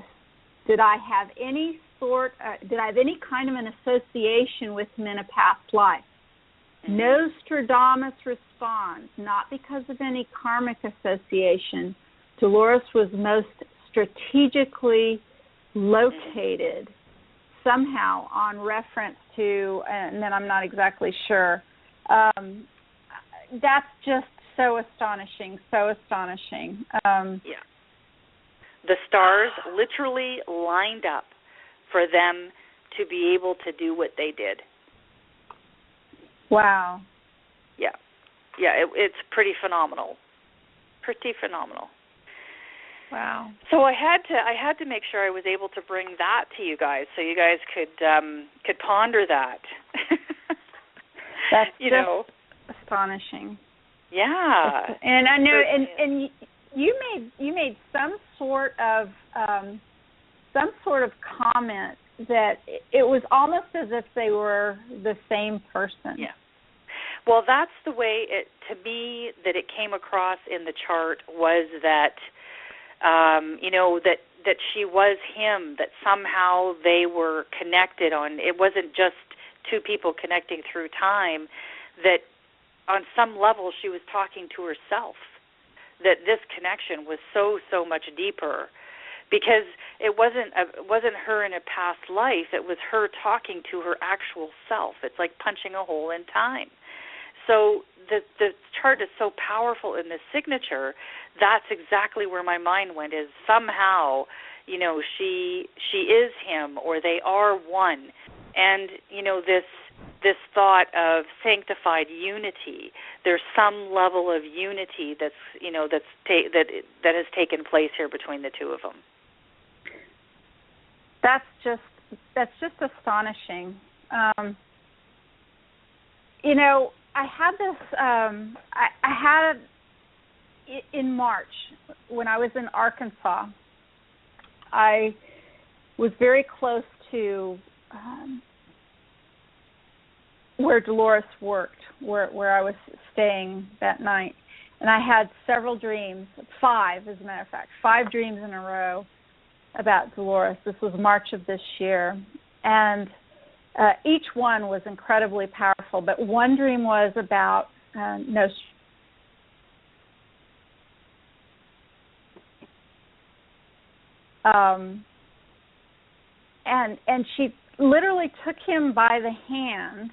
Did I have any kind of an association with him in a past life? Nostradamus responds, not because of any karmic association. Dolores was most strategically located somehow on reference to, and then I'm not exactly sure. That's just so astonishing. Yeah. The stars literally lined up for them to be able to do what they did. Wow. Yeah. It's pretty phenomenal. Wow. So I had to make sure I was able to bring that to you guys, so you guys could ponder that. That's astonishing. Yeah. And I know, and you made some sort of comment that it was almost as if they were the same person. Yeah. Well, that's the way to me that it came across in the chart, was that that she was him, that somehow they were connected on. It wasn't just two people connecting through time, that on some level she was talking to herself, that this connection was so much deeper, because it wasn't her in a past life. It was her talking to her actual self. It's like punching a hole in time. So the chart is so powerful in the signature. That's exactly where my mind went, is somehow, she is him, or they are one. And, this thought of sanctified unity, there's some level of unity that has taken place here between the two of them. That's just just astonishing. You know, I had this. I had in March when I was in Arkansas. I was very close to where Dolores worked, where I was staying that night. And I had several dreams, 5 as a matter of fact, 5 dreams in a row about Dolores. This was March of this year. And each one was incredibly powerful, but one dream was about and she literally took him by the hand,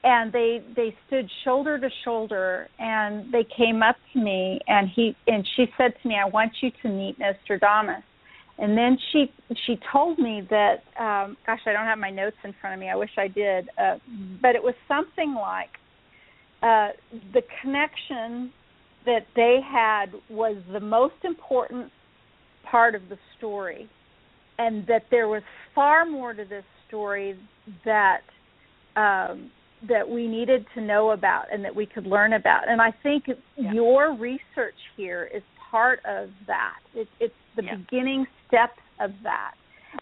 and they stood shoulder to shoulder, and they came up to me, and she said to me, "I want you to meet Nostradamus." And then she told me that, gosh, I don't have my notes in front of me. I wish I did. But it was something like the connection that they had was the most important part of the story, and that there was far more to this story that we needed to know about and that we could learn about. And I think your research here is part of that. It's the beginning steps of that.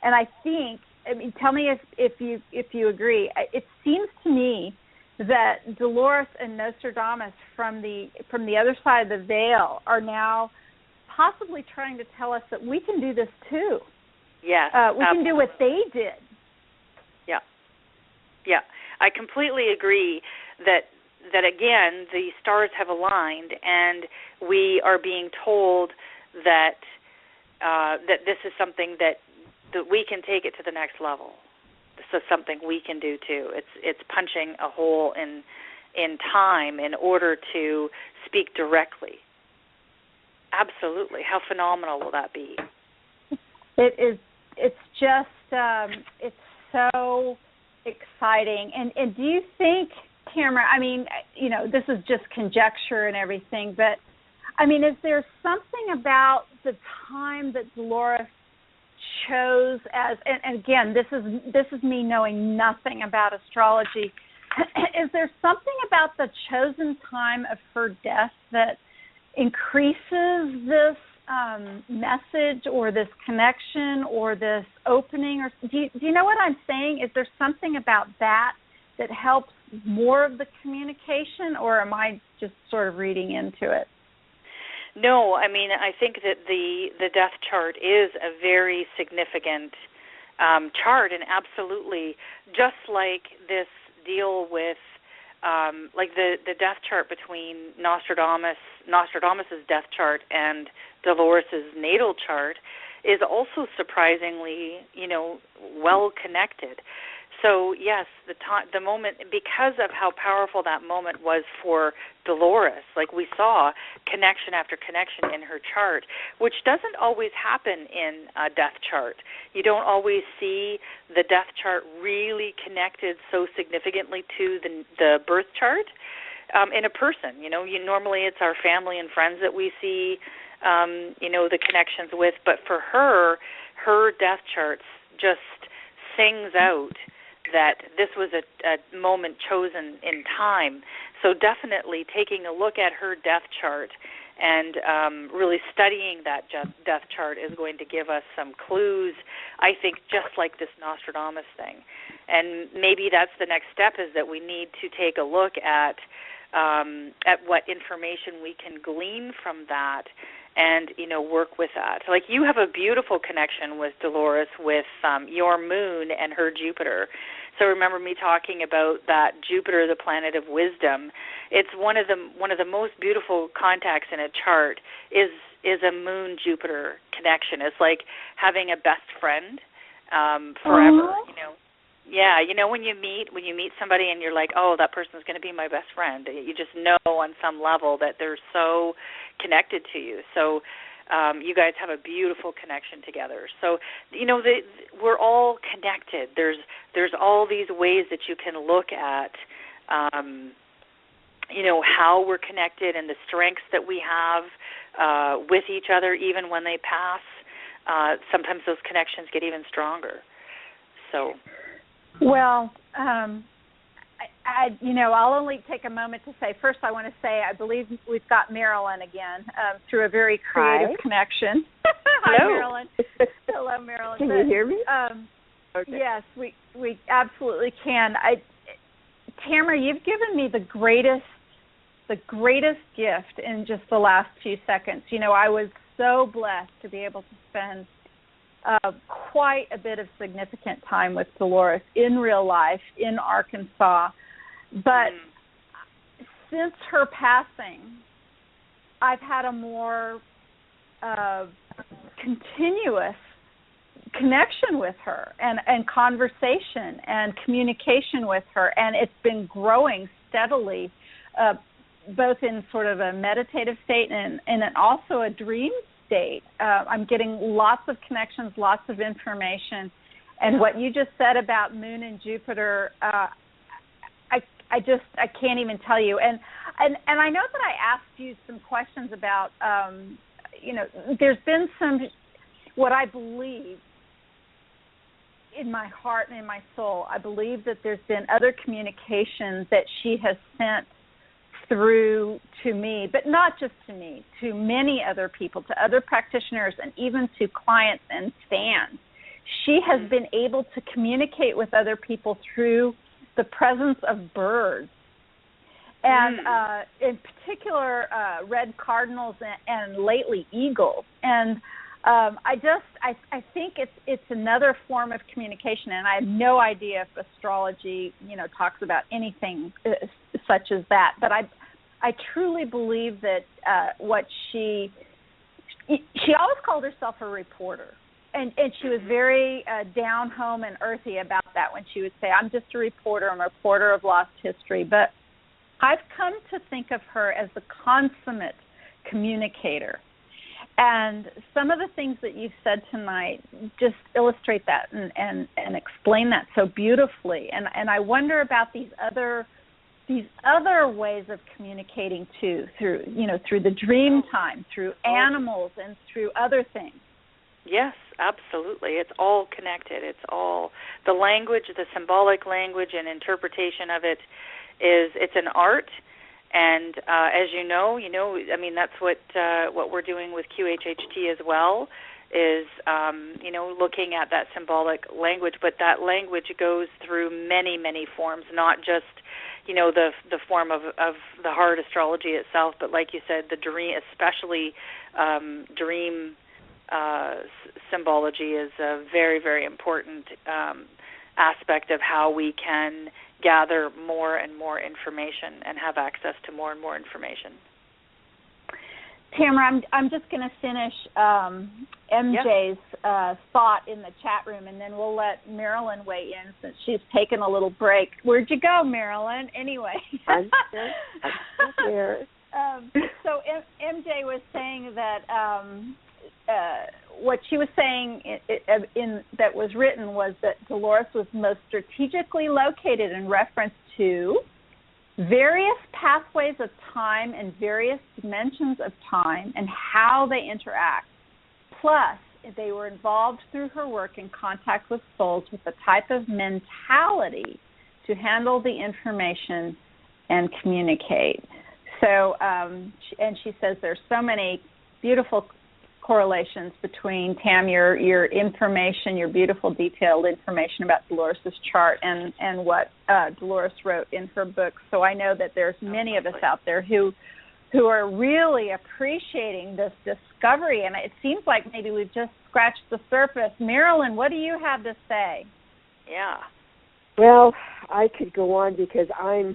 And I think, I mean, tell me if you agree. It seems to me that Dolores and Nostradamus from the other side of the veil are now possibly trying to tell us that we can do this too. Yes, we can do what they did. Yeah, I completely agree that again the stars have aligned, and we are being told that that this is something that we can take it to the next level. This is something we can do too. It's punching a hole in time in order to speak directly. Absolutely. How phenomenal will that be? It is. It's just. It's so exciting. And do you think, Tamira? I mean, you know, this is just conjecture and everything, but I mean, is there something about the time that Dolores chose as? And again, this is me knowing nothing about astrology. Is there something about the chosen time of her death that increases this message or this connection or this opening? Or do you know what I'm saying? Is there something about that helps more of the communication, or am I just sort of reading into it? No, I mean, I think that the death chart is a very significant chart, and absolutely, just like this deal with like the death chart between Nostradamus's death chart and Dolores's natal chart is also surprisingly, well connected. So yes, the moment, because of how powerful that moment was for Dolores, like we saw connection after connection in her chart, which doesn't always happen in a death chart. You don't always see the death chart really connected so significantly to the birth chart in a person. Normally it's our family and friends that we see, the connections with, but for her death charts just sings out that this was a moment chosen in time. So definitely taking a look at her death chart and really studying that death chart is going to give us some clues, I think, just like this Nostradamus thing. And maybe that's the next step, is that we need to take a look at what information we can glean from that and, work with that. Like, you have a beautiful connection with Dolores with your moon and her Jupiter. So remember me talking about that Jupiter, the planet of wisdom. It's one of the most beautiful contacts in a chart is a moon Jupiter connection. It's like having a best friend forever. Yeah, when you meet somebody and you're like, oh, that person's going to be my best friend. You just know on some level that they're so connected to you. So you guys have a beautiful connection together. So, we're all connected. There's all these ways that you can look at, how we're connected and the strengths that we have with each other, even when they pass. Sometimes those connections get even stronger. So, well, I'll only take a moment to say, first I want to say I believe we've got Marilyn again through a very creative connection. Hi, Marilyn. Hello, Marilyn. Can you hear me? Okay. Yes, we absolutely can. Tamara, you've given me the greatest gift in just the last few seconds. I was so blessed to be able to spend quite a bit of significant time with Dolores in real life in Arkansas. But since her passing, I've had a more continuous connection with her and conversation and communication with her, and it's been growing steadily, both in sort of a meditative state and also a dream state. I'm getting lots of connections, lots of information, and what you just said about Moon and Jupiter, I can't even tell you. And I know that I asked you some questions about, there's been some, what I believe in my heart and in my soul, I believe that there's been other communications that she has sent through to me, but not just to me, to many other people, to other practitioners, and even to clients and fans. She has been able to communicate with other people through the presence of birds, and in particular red cardinals and lately eagles. And I think it's another form of communication, and I have no idea if astrology, talks about anything such as that. But I truly believe that what she always called herself a reporter, and she was very down home and earthy about that when she would say, "I'm just a reporter. I'm a reporter of lost history." But I've come to think of her as the consummate communicator. And some of the things that you've said tonight just illustrate that and explain that so beautifully. And I wonder about these other ways of communicating too, through the dream time, through animals, and through other things. Yes, absolutely. It's all connected. It's all the language, the symbolic language and interpretation of it it's an art. And as you know, I mean, that's what we're doing with QHHT as well, is, looking at that symbolic language. But that language goes through many, many forms, not just, the form of the hard astrology itself, but like you said, the dream, especially dream symbology is a very, very important aspect of how we can gather more and more information and have access to more and more information. Tamara, I'm just going to finish MJ's thought in the chat room, and then we'll let Marilyn weigh in since she's taken a little break. Where'd you go, Marilyn? Anyway. I'm here. So MJ was saying that what she was saying that was written was that Dolores was most strategically located in reference to various pathways of time and various dimensions of time and how they interact. Plus, they were involved through her work in contact with souls with the type of mentality to handle the information and communicate. So, and she says there's so many beautiful correlations between, Tam, your information, your beautiful detailed information about Dolores' chart and what Dolores wrote in her book. So I know that there's many of us out there who are really appreciating this discovery, and it seems like maybe we've just scratched the surface. Marilyn, what do you have to say? Yeah. Well, I could go on because I'm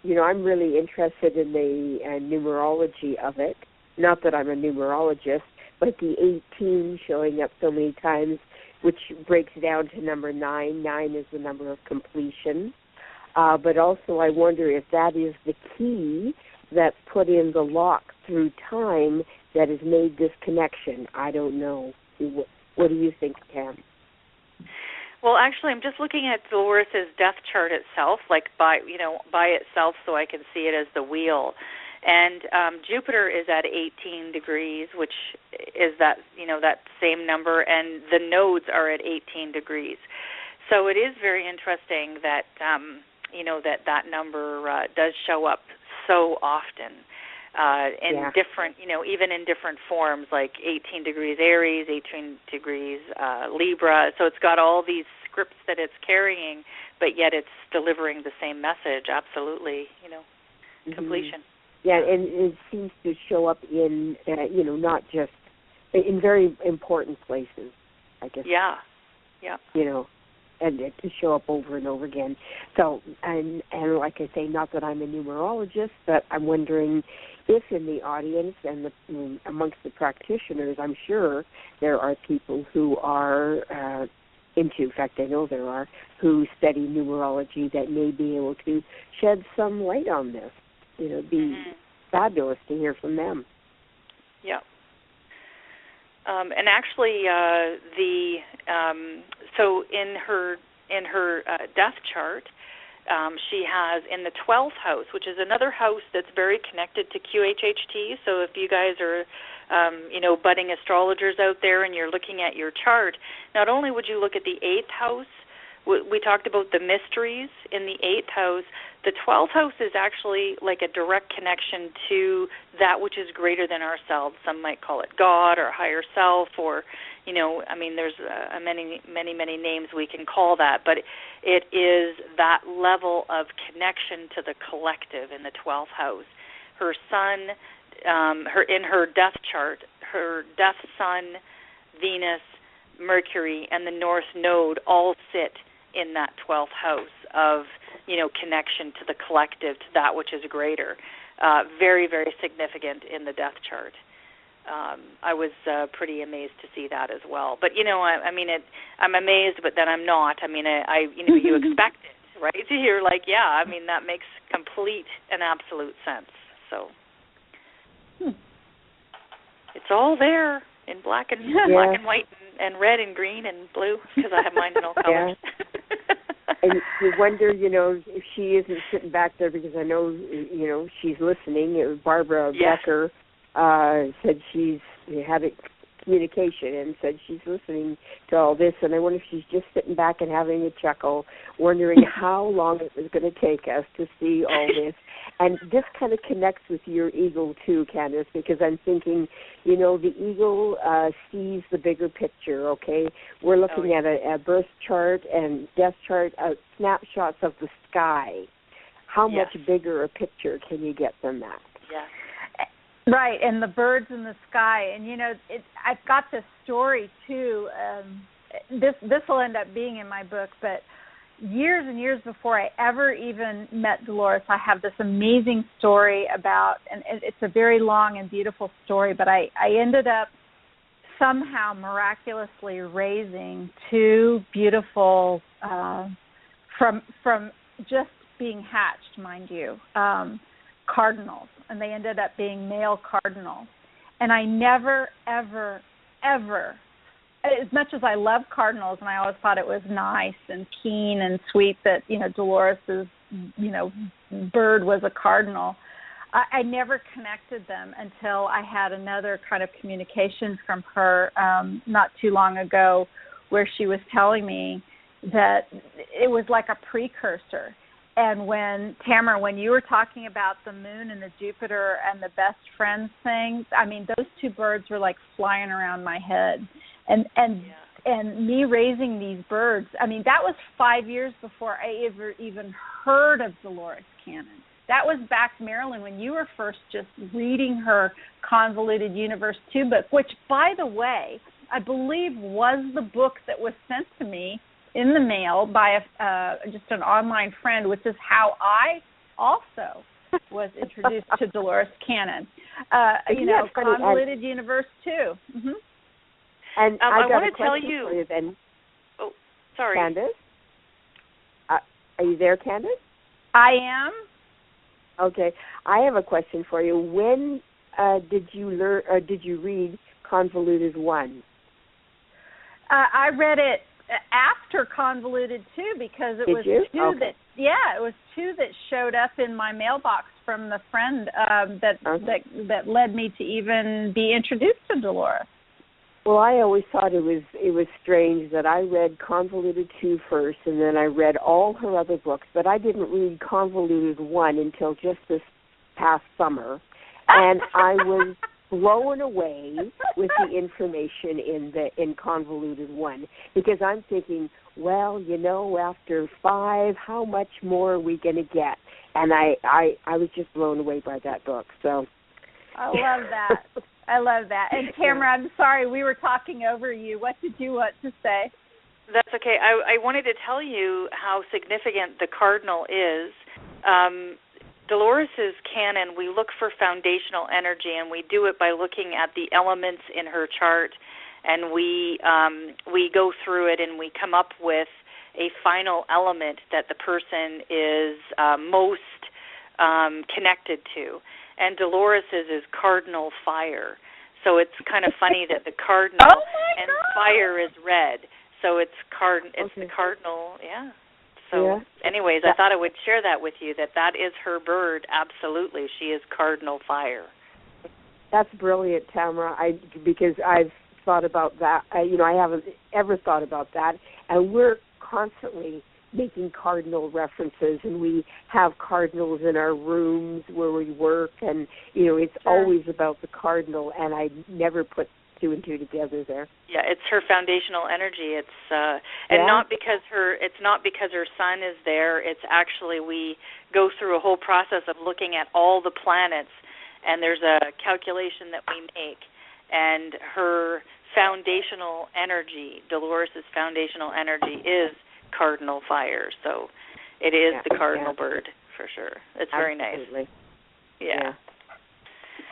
really interested in the numerology of it. Not that I'm a numerologist, but the 18 showing up so many times, which breaks down to number 9. 9 is the number of completion. But also I wonder if that is the key that's put in the lock through time that has made this connection. I don't know. What do you think, Tam? Well, actually, I'm just looking at Dolores' death chart itself, like by itself, so I can see it as the wheel. And Jupiter is at 18 degrees, which is that same number, and the nodes are at 18 degrees. So it is very interesting that that number does show up so often in different, even in different forms, like 18 degrees Aries, 18 degrees Libra. So it's got all these scripts that it's carrying, but yet it's delivering the same message. Absolutely, completion. Yeah, and it seems to show up in, not just in very important places, I guess. Yeah. And to show up over and over again. So, and like I say, not that I'm a numerologist, but I'm wondering if in the audience and amongst the practitioners, I'm sure there are people who are in fact, I know there are, who study numerology that may be able to shed some light on this. It'd be fabulous to hear from them. Yeah. And actually, so in her death chart, she has in the 12th house, which is another house that's very connected to QHHT. So if you guys are, budding astrologers out there and you're looking at your chart, not only would you look at the 8th house, we talked about the mysteries in the 8th house. The 12th house is actually like a direct connection to that which is greater than ourselves. Some might call it God or higher self, or, there's many names we can call that, but it is that level of connection to the collective in the 12th house. Her sun, in her death chart, her death sun, Venus, Mercury, and the North Node all sit in that 12th house of, connection to the collective, to that which is greater. Very, very significant in the death chart. I was pretty amazed to see that as well. But, I'm amazed, but then I'm not. You expect it, right? You're like, that makes complete and absolute sense. So it's all there in black and white and red and green and blue, because I have mine in all colors. And you wonder, if she isn't sitting back there, because I know, she's listening. Barbara Becker said she's had a communication and said she's listening to all this, and I wonder if she's just sitting back and having a chuckle, wondering how long it was going to take us to see all this. And this kind of connects with your eagle too, Candace, because I'm thinking, the eagle sees the bigger picture, okay? We're looking at a birth chart and death chart, snapshots of the sky. How much bigger a picture can you get than that? Yes. Right, and the birds in the sky. And, I've got this story, too. This will end up being in my book, but years and years before I ever even met Dolores, I have this amazing story about, and it's a very long and beautiful story, but I ended up somehow miraculously raising two beautiful, from just being hatched, mind you, cardinals, and they ended up being male cardinals. And I never, ever, ever, as much as I love cardinals, and I always thought it was nice and keen and sweet that, Dolores's, bird was a cardinal, I never connected them until I had another kind of communication from her not too long ago, where she was telling me that it was like a precursor. And Tamara, when you were talking about the moon and the Jupiter and the best friends thing, those two birds were like flying around my head. And me raising these birds, that was 5 years before I ever even heard of Dolores Cannon. That was back, Marilyn, when you were first just reading her Convoluted Universe 2 book, which, by the way, I believe was the book that was sent to me in the mail by just an online friend, which is how I also was introduced to Dolores Cannon. Convoluted Universe 2. Mm-hmm. And I want to tell you. For you then. Oh, sorry. Candace? Are you there, Candace? I am. Okay. I have a question for you. When did you learn, or did you read Convoluted 1? I read it after Convoluted 2 because it was two that showed up in my mailbox from the friend that led me to even be introduced to Dolores. Well, I always thought it was strange that I read Convoluted 2 first, and then I read all her other books, but I didn't read Convoluted 1 until just this past summer, and I was blown away with the information in Convoluted 1, because I'm thinking, well, after 5, how much more are we going to get? And I was just blown away by that book. So I love that. I love that. And Tamira, I'm sorry, we were talking over you. What did you want to say? That's okay. I wanted to tell you how significant the cardinal is. Dolores Cannon, we look for foundational energy, and we do it by looking at the elements in her chart, and we go through it, and we come up with a final element that the person is most connected to. And Dolores is cardinal fire. So it's kind of funny that the cardinal and fire is red. So it's the cardinal, yeah. So anyways, I thought I would share that with you, that is her bird, absolutely. She is cardinal fire. That's brilliant, Tamira, because I've thought about that. I haven't ever thought about that. And we're constantly making cardinal references, and we have cardinals in our rooms where we work, and it's always about the cardinal, and I never put 2 and 2 together there. Yeah, it's her foundational energy. It's and not because her sun is there. It's actually, we go through a whole process of looking at all the planets, and there's a calculation that we make, and her foundational energy, Dolores' foundational energy, is cardinal fire. So it is the cardinal bird for sure. It's very nice. Yeah.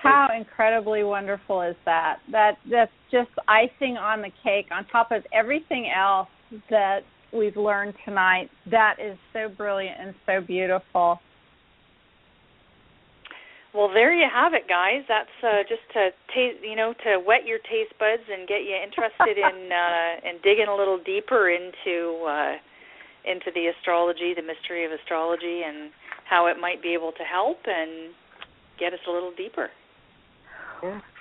How incredibly wonderful is that? That's just icing on the cake on top of everything else that we've learned tonight. That is so brilliant and so beautiful. Well, there you have it, guys. That's just to taste, to whet your taste buds and get you interested in digging a little deeper into the astrology, the mystery of astrology, and how it might be able to help and get us a little deeper.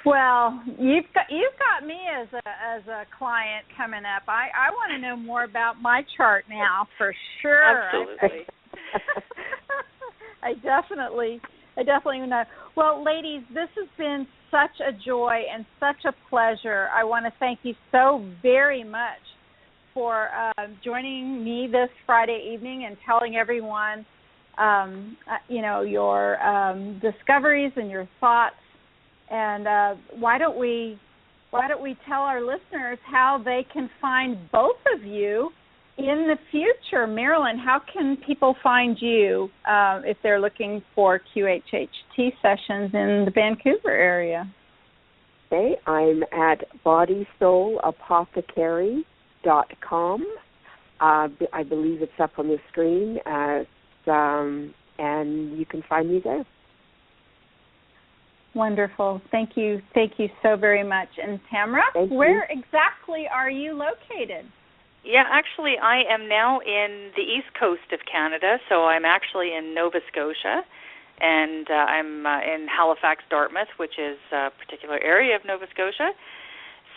Well, you've got me as a client coming up. I want to know more about my chart now for sure. Absolutely. I definitely know. Well, ladies, this has been such a joy and such a pleasure. I want to thank you so very much for joining me this Friday evening and telling everyone, your discoveries and your thoughts. And why don't we tell our listeners how they can find both of you in the future? Marilyn, how can people find you if they're looking for QHHT sessions in the Vancouver area? Okay, I'm at bodysoulapothecary.com. I believe it's up on the screen, and you can find me there. Wonderful. Thank you so very much. And Tamira, where exactly are you located? Yeah, actually, I am now in the east coast of Canada, so I'm actually in Nova Scotia, and I'm in Halifax, Dartmouth, which is a particular area of Nova Scotia.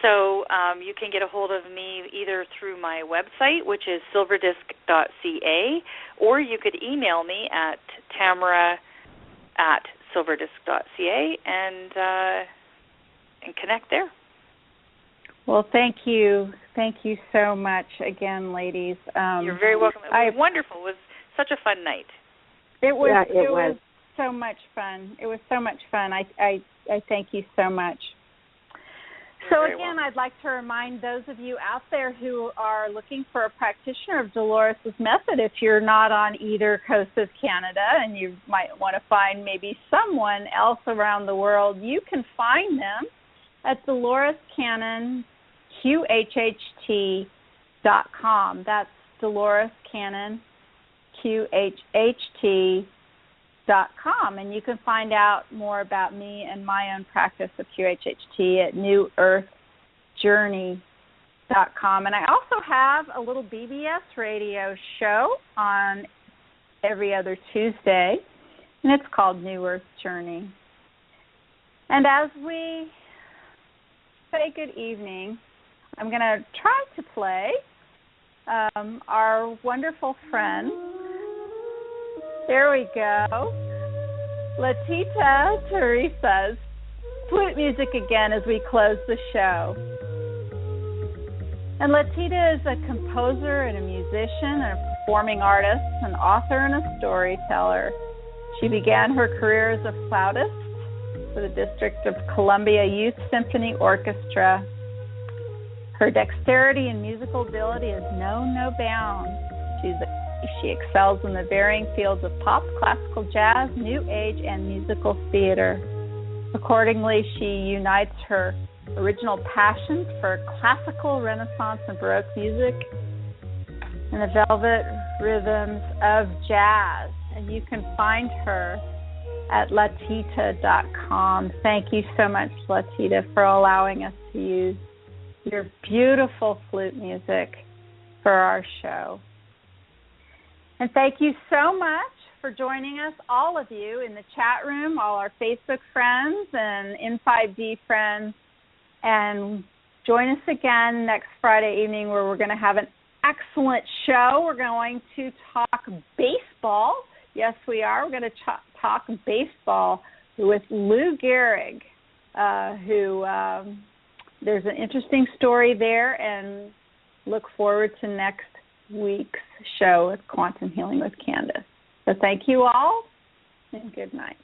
So you can get a hold of me either through my website, which is silverdisc.ca, or you could email me at tamira@silverdisc.ca and connect there. Well, thank you so much again, ladies. You're very welcome. It was wonderful. It was such a fun night. It was. It was so much fun. It was so much fun. I thank you so much. So again, I'd like to remind those of you out there who are looking for a practitioner of Dolores' method, if you're not on either coast of Canada and you might want to find maybe someone else around the world, you can find them at Dolores Cannon, QHHT.com. That's Dolores Cannon, QHHT.com. And you can find out more about me and my own practice of QHHT at newearthjourney.com. And I also have a little BBS radio show on every other Tuesday, and it's called New Earth Journey. And as we say good evening, I'm going to try to play our wonderful friend. There we go. Latita Teresa's flute music again as we close the show. And Latita is a composer and a musician, and a performing artist, an author, and a storyteller. She began her career as a flautist for the District of Columbia Youth Symphony Orchestra. Her dexterity and musical ability is known no bounds. She excels in the varying fields of pop, classical, jazz, new age, and musical theater. Accordingly, she unites her original passions for classical, Renaissance, and Baroque music and the velvet rhythms of jazz. And you can find her at latita.com. Thank you so much, Latita, for allowing us to use your beautiful flute music for our show. And thank you so much for joining us, all of you in the chat room, all our Facebook friends and N5D friends. And join us again next Friday evening where we're going to have an excellent show. We're going to talk baseball. Yes, we are. We're going to talk baseball with Lou Gehrig, who there's an interesting story there, and look forward to next week's show with Quantum Healing with Candace. So thank you all, and good night.